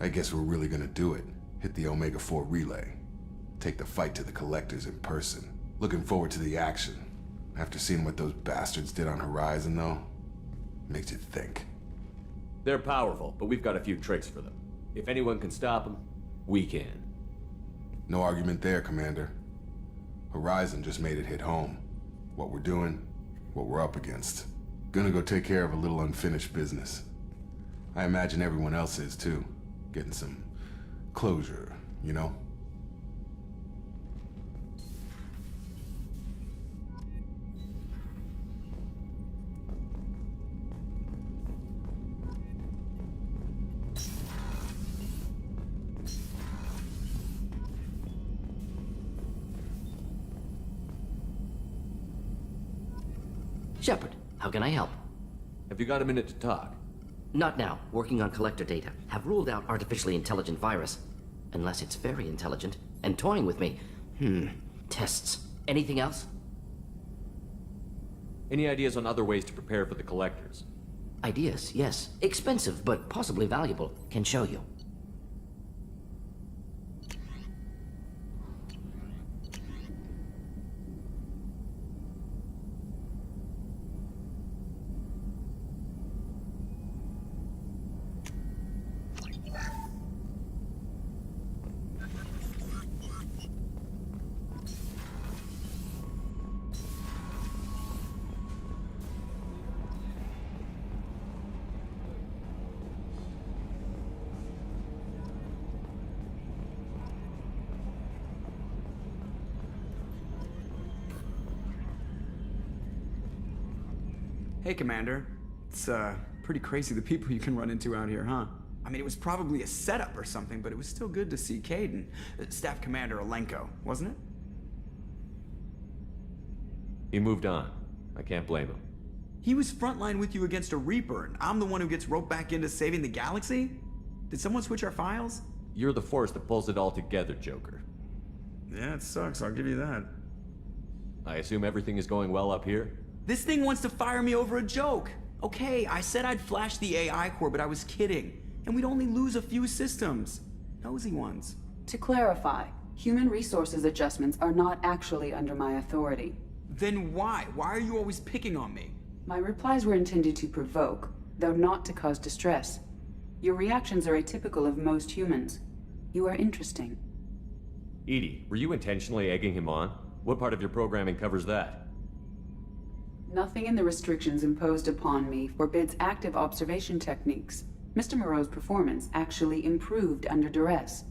I guess we're really gonna do it. Hit the Omega-4 relay. Take the fight to the Collectors in person. Looking forward to the action. After seeing what those bastards did on Horizon, though, makes you think. They're powerful, but we've got a few tricks for them. If anyone can stop them, we can. No argument there, Commander. Horizon just made it hit home. What we're doing, what we're up against. Gonna go take care of a little unfinished business. I imagine everyone else is, too. Getting some closure, you know? Shepard, how can I help? Have you got a minute to talk? Not now. Working on collector data. Have ruled out artificially intelligent virus. Unless it's very intelligent. And toying with me. Tests. Anything else? Any ideas on other ways to prepare for the Collectors? Ideas, yes. Expensive, but possibly valuable. Can show you. Hey, Commander. It's, pretty crazy the people you can run into out here, huh? I mean, it was probably a setup or something, but it was still good to see Caden. Staff Commander Alenko, wasn't it? He moved on. I can't blame him. He was frontline with you against a Reaper, and I'm the one who gets roped back into saving the galaxy? Did someone switch our files? You're the force that pulls it all together, Joker. Yeah, it sucks, I'll give you that. I assume everything is going well up here? This thing wants to fire me over a joke. Okay, I said I'd flash the AI core, but I was kidding. And we'd only lose a few systems. Nosy ones. To clarify, human resources adjustments are not actually under my authority. Then why? Why are you always picking on me? My replies were intended to provoke, though not to cause distress. Your reactions are atypical of most humans. You are interesting. Edie, were you intentionally egging him on? What part of your programming covers that? Nothing in the restrictions imposed upon me forbids active observation techniques. Mr. Moreau's performance actually improved under duress.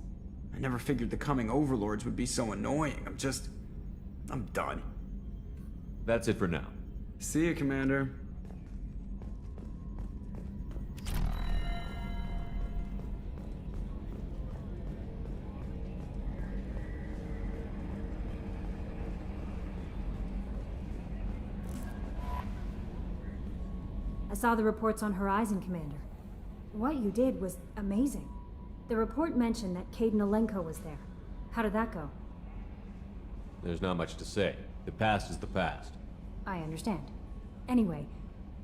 I never figured the coming overlords would be so annoying. I'm done. That's it for now. See you, Commander. I saw the reports on Horizon, Commander. What you did was amazing. The report mentioned that Caden Alenko was there. How did that go? There's not much to say. The past is the past. I understand. Anyway,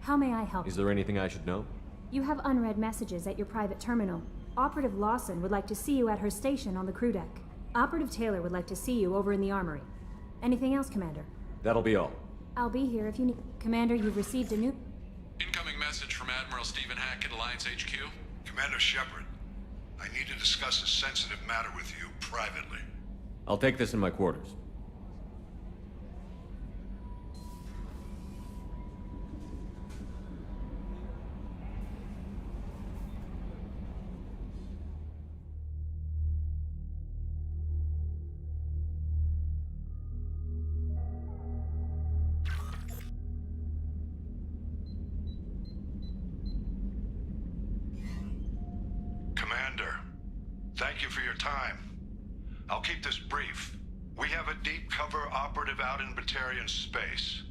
how may I help? Is there anything I should know? You have unread messages at your private terminal. Operative Lawson would like to see you at her station on the crew deck. Operative Taylor would like to see you over in the armory. Anything else, Commander? That'll be all. I'll be here if you need... Commander, you've received a new... Incoming message from Admiral Stephen Hackett, Alliance HQ. Commander Shepard, I need to discuss a sensitive matter with you privately. I'll take this in my quarters. your time. I'll keep this brief. We have a deep cover operative out in Batarian space.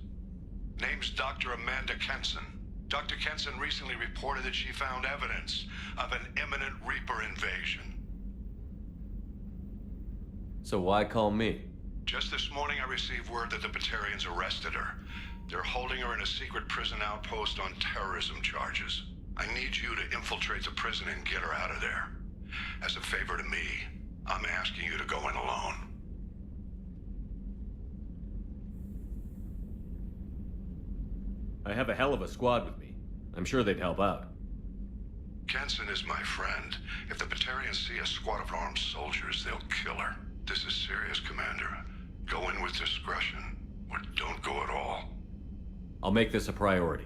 Name's Dr. Amanda Kenson. Dr. Kenson recently reported that she found evidence of an imminent Reaper invasion. So why call me? Just this morning I received word that the Batarians arrested her. They're holding her in a secret prison outpost on terrorism charges. I need you to infiltrate the prison and get her out of there. As a favor to me, I'm asking you to go in alone. I have a hell of a squad with me. I'm sure they'd help out. Kenson is my friend. If the Batarians see a squad of armed soldiers, they'll kill her. This is serious, Commander. Go in with discretion, or don't go at all. I'll make this a priority.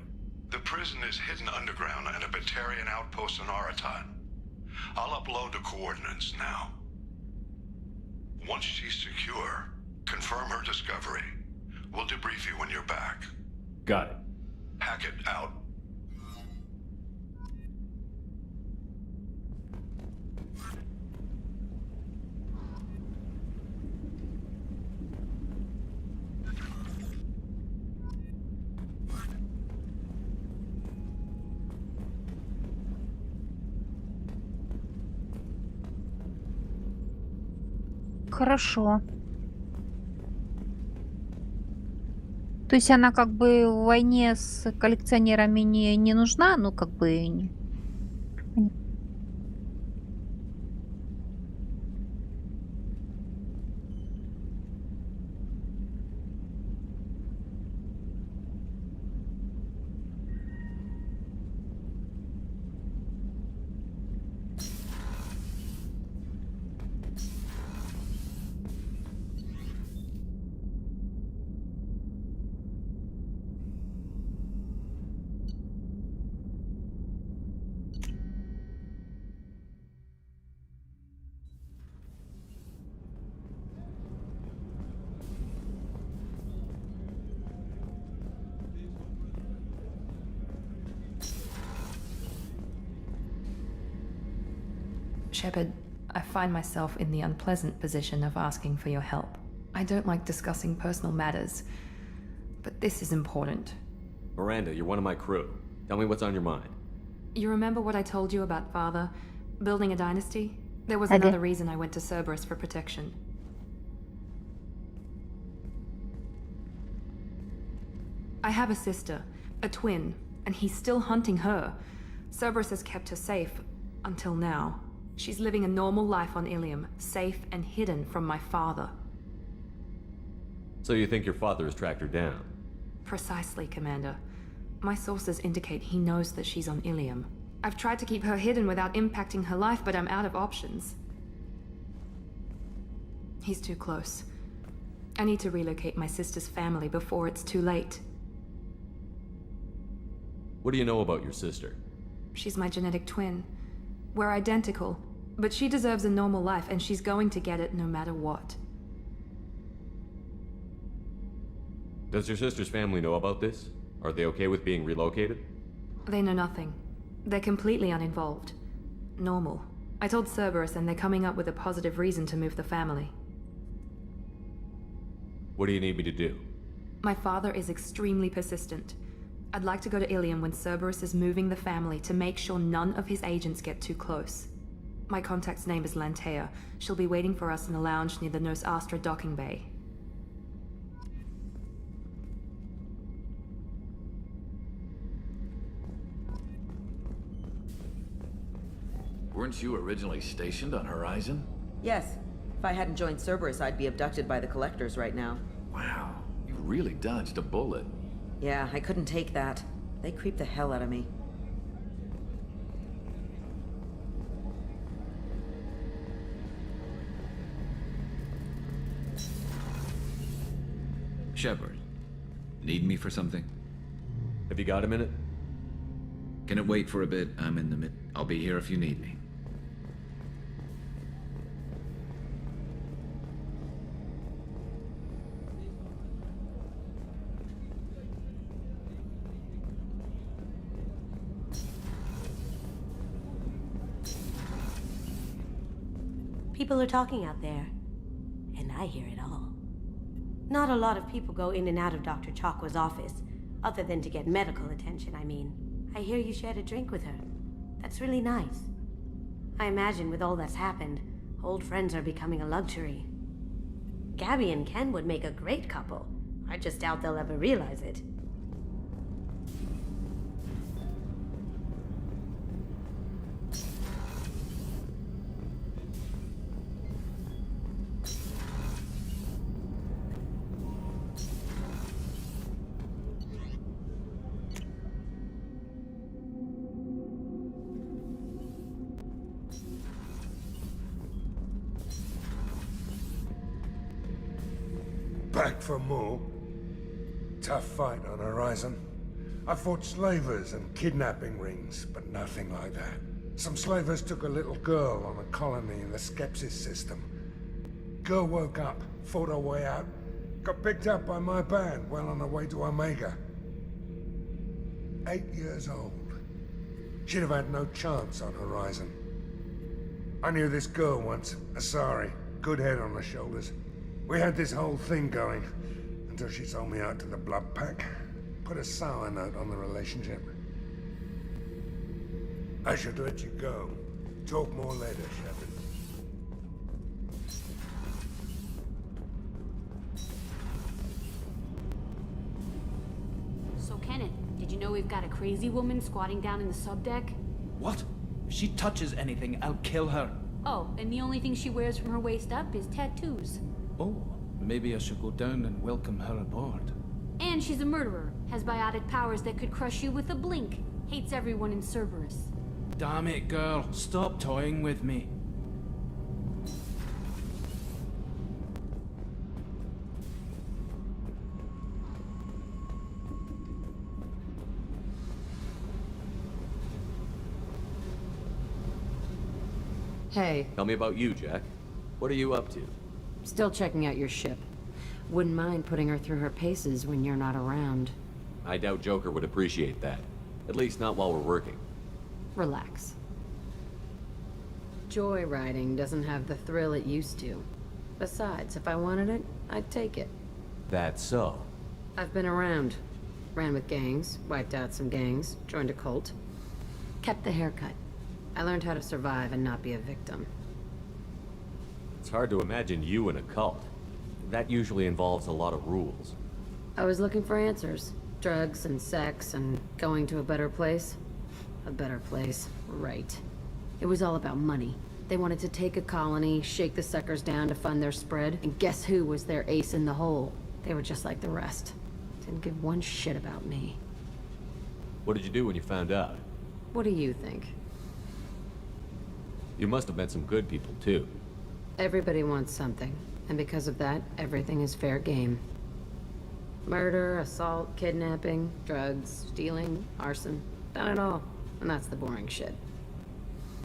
The prison is hidden underground at a Batarian outpost in Aratat. I'll upload the coordinates now. Once she's secure, confirm her discovery. We'll debrief you when you're back. Got it. Hackett out. Хорошо. То есть она как бы в войне с коллекционерами не нужна, ну как бы... Shepard, I find myself in the unpleasant position of asking for your help. I don't like discussing personal matters, but this is important. Miranda, you're one of my crew. Tell me what's on your mind. You remember what I told you about Father? Building a dynasty? There was another reason I went to Cerberus for protection. I have a sister, a twin, and he's still hunting her. Cerberus has kept her safe, until now. She's living a normal life on Ilium, safe and hidden from my father. So you think your father has tracked her down? Precisely, Commander. My sources indicate he knows that she's on Ilium. I've tried to keep her hidden without impacting her life, but I'm out of options. He's too close. I need to relocate my sister's family before it's too late. What do you know about your sister? She's my genetic twin. We're identical, but she deserves a normal life, and she's going to get it no matter what. Does your sister's family know about this? Are they okay with being relocated? They know nothing. They're completely uninvolved. Normal. I told Cerberus, and they're coming up with a positive reason to move the family. What do you need me to do? My father is extremely persistent. I'd like to go to Ilium when Cerberus is moving the family to make sure none of his agents get too close. My contact's name is Lantea. She'll be waiting for us in a lounge near the Nos Astra docking bay. Weren't you originally stationed on Horizon? Yes. If I hadn't joined Cerberus, I'd be abducted by the Collectors right now. Wow, you really dodged a bullet. Yeah, I couldn't take that. They creeped the hell out of me. Shepard, need me for something? Have you got a minute? Can it wait for a bit? I'm in the mid. I'll be here if you need me. People are talking out there, and I hear it all. Not a lot of people go in and out of Dr. Chakwa's office, other than to get medical attention, I mean. I hear you shared a drink with her. That's really nice. I imagine with all that's happened, old friends are becoming a luxury. Gabby and Ken would make a great couple. I just doubt they'll ever realize it. Back for more? Tough fight on Horizon. I fought slavers and kidnapping rings, but nothing like that. Some slavers took a little girl on a colony in the Skepsis system. Girl woke up, fought her way out, got picked up by my band well on her way to Omega. 8 years old. She'd have had no chance on Horizon. I knew this girl once, Asari, good head on her shoulders. We had this whole thing going, until she sold me out to the Blood Pack. Put a sour note on the relationship. I should let you go. Talk more later, Shepard. So, Kenneth, did you know we've got a crazy woman squatting down in the subdeck? What? If she touches anything, I'll kill her. Oh, and the only thing she wears from her waist up is tattoos. Oh, maybe I should go down and welcome her aboard. And she's a murderer, has biotic powers that could crush you with a blink, hates everyone in Cerberus. Damn it, girl. Stop toying with me. Hey. Tell me about you, Jack. What are you up to? Still checking out your ship. Wouldn't mind putting her through her paces when you're not around. I doubt Joker would appreciate that. At least not while we're working. Relax. Joyriding doesn't have the thrill it used to. Besides, if I wanted it, I'd take it. That's so. I've been around. Ran with gangs, wiped out some gangs, joined a cult. Kept the haircut. I learned how to survive and not be a victim. It's hard to imagine you in a cult. That usually involves a lot of rules. I was looking for answers. Drugs and sex and going to a better place. A better place, right. It was all about money. They wanted to take a colony, shake the suckers down to fund their spread, and guess who was their ace in the hole? They were just like the rest. Didn't give one shit about me. What did you do when you found out? What do you think? You must have met some good people, too. Everybody wants something, and because of that, everything is fair game. Murder, assault, kidnapping, drugs, stealing, arson. Done it all. And that's the boring shit.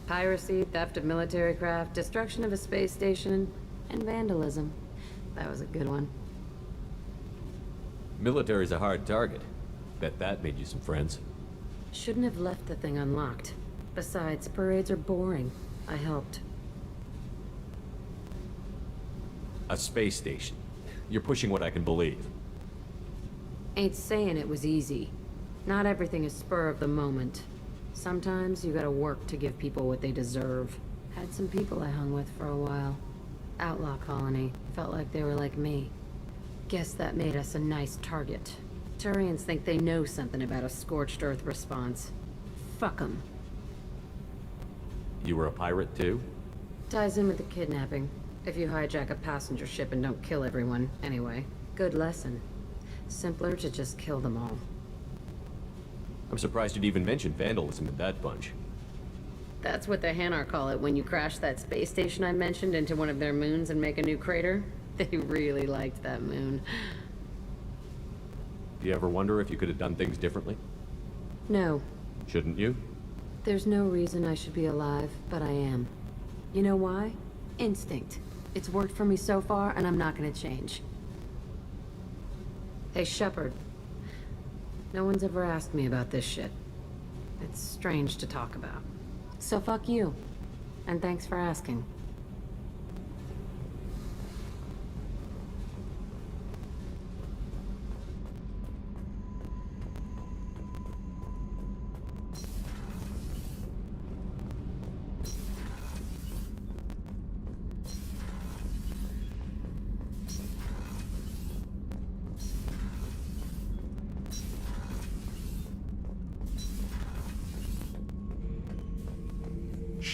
Piracy, theft of military craft, destruction of a space station, and vandalism. That was a good one. Military's a hard target. Bet that made you some friends. Shouldn't have left the thing unlocked. Besides, parades are boring. I helped. A space station. You're pushing what I can believe. Ain't saying it was easy. Not everything is spur of the moment. Sometimes you gotta work to give people what they deserve. Had some people I hung with for a while. Outlaw colony. Felt like they were like me. Guess that made us a nice target. Turians think they know something about a scorched earth response. Fuck 'em. You were a pirate, too? Ties in with the kidnapping. If you hijack a passenger ship and don't kill everyone, anyway. Good lesson. Simpler to just kill them all. I'm surprised you'd even mention vandalism in that bunch. That's what the Hanar call it when you crash that space station I mentioned into one of their moons and make a new crater. They really liked that moon. Do you ever wonder if you could have done things differently? No. Shouldn't you? There's no reason I should be alive, but I am. You know why? Instinct. It's worked for me so far, and I'm not gonna change. Hey, Shepard. No one's ever asked me about this shit. It's strange to talk about. So fuck you. And thanks for asking.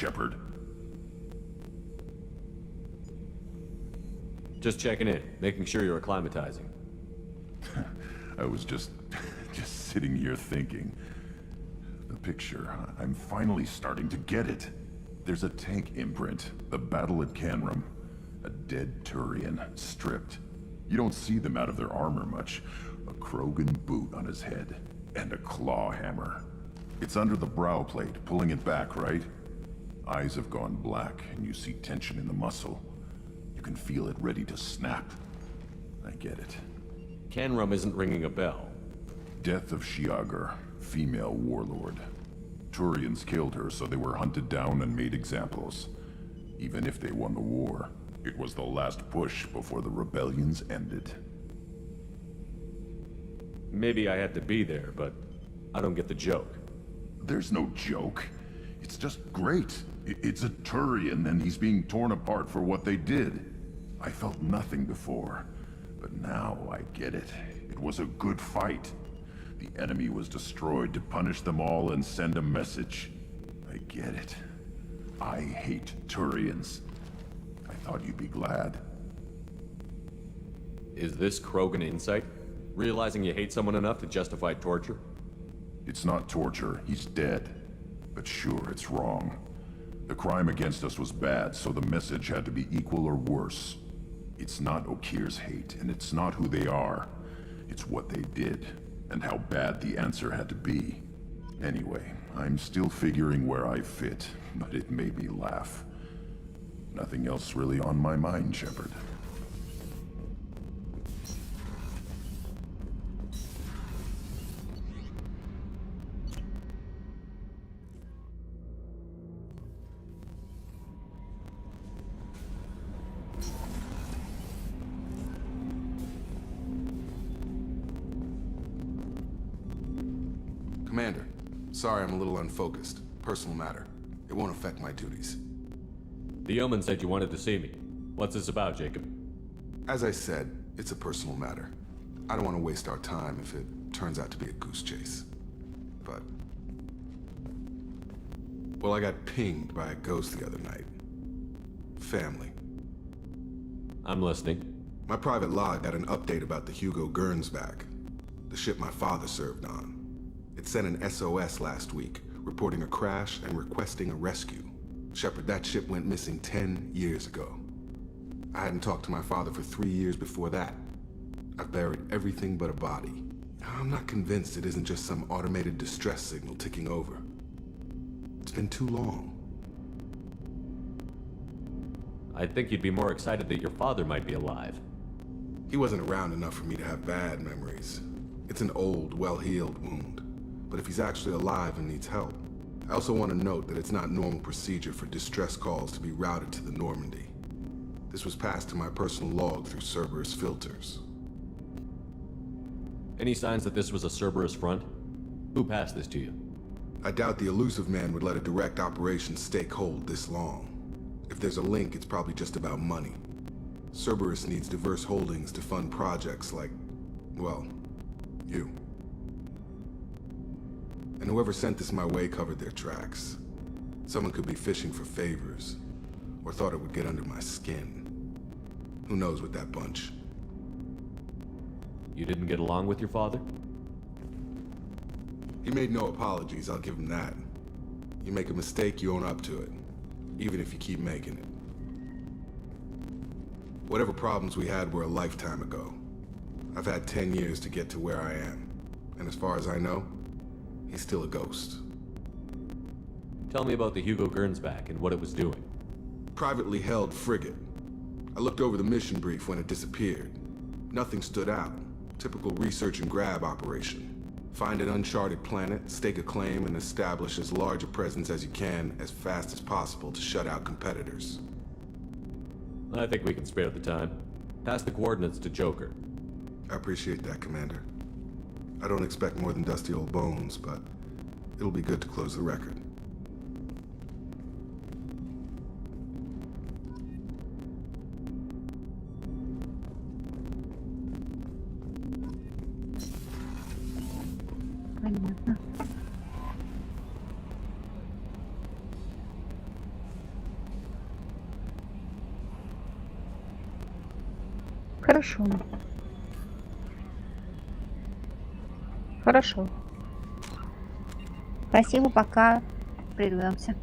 Shepard? Just checking in, making sure you're acclimatizing. I was just sitting here thinking. The picture, I'm finally starting to get it. There's a tank imprint, the battle at Canrum. A dead Turian, stripped. You don't see them out of their armor much. A Krogan boot on his head, and a claw hammer. It's under the brow plate, pulling it back, right? Eyes have gone black, and you see tension in the muscle. You can feel it ready to snap. I get it. Canrum isn't ringing a bell. Death of Shiagar, female warlord. Turians killed her, so they were hunted down and made examples. Even if they won the war, it was the last push before the rebellions ended. Maybe I had to be there, but I don't get the joke. There's no joke. It's just great. It's a Turian, and he's being torn apart for what they did. I felt nothing before, but now I get it. It was a good fight. The enemy was destroyed to punish them all and send a message. I get it. I hate Turians. I thought you'd be glad. Is this Krogan insight? Realizing you hate someone enough to justify torture? It's not torture. He's dead. But sure, it's wrong. The crime against us was bad, so the message had to be equal or worse. It's not Okir's hate, and it's not who they are. It's what they did, and how bad the answer had to be. Anyway, I'm still figuring where I fit, but it made me laugh. Nothing else really on my mind, Shepard. Commander, sorry I'm a little unfocused. Personal matter. It won't affect my duties. The Yeoman said you wanted to see me. What's this about, Jacob? As I said, it's a personal matter. I don't want to waste our time if it turns out to be a goose chase. But... well, I got pinged by a ghost the other night. Family. I'm listening. My private log got an update about the Hugo Gernsback, the ship my father served on. It sent an SOS last week, reporting a crash and requesting a rescue. Shepard, that ship went missing 10 years ago. I hadn't talked to my father for 3 years before that. I've buried everything but a body. I'm not convinced it isn't just some automated distress signal ticking over. It's been too long. I think you'd be more excited that your father might be alive. He wasn't around enough for me to have bad memories. It's an old, well-healed wound. But if he's actually alive and needs help, I also want to note that it's not normal procedure for distress calls to be routed to the Normandy. This was passed to my personal log through Cerberus filters. Any signs that this was a Cerberus front? Who passed this to you? I doubt the elusive man would let a direct operation stake hold this long. If there's a link, it's probably just about money. Cerberus needs diverse holdings to fund projects like, well, you. And whoever sent this my way covered their tracks. Someone could be fishing for favors, or thought it would get under my skin. Who knows with that bunch? You didn't get along with your father? He made no apologies, I'll give him that. You make a mistake, you own up to it, even if you keep making it. Whatever problems we had were a lifetime ago. I've had 10 years to get to where I am, and as far as I know, he's still a ghost. Tell me about the Hugo Gernsback and what it was doing. Privately held frigate. I looked over the mission brief when it disappeared. Nothing stood out. Typical research and grab operation. Find an uncharted planet, stake a claim, and establish as large a presence as you can as fast as possible to shut out competitors. I think we can spare the time. Pass the coordinates to Joker. I appreciate that, Commander. I don't expect more than dusty old bones, but it'll be good to close the record. Понятно. Хорошо. Хорошо. Спасибо, пока. Прервемся.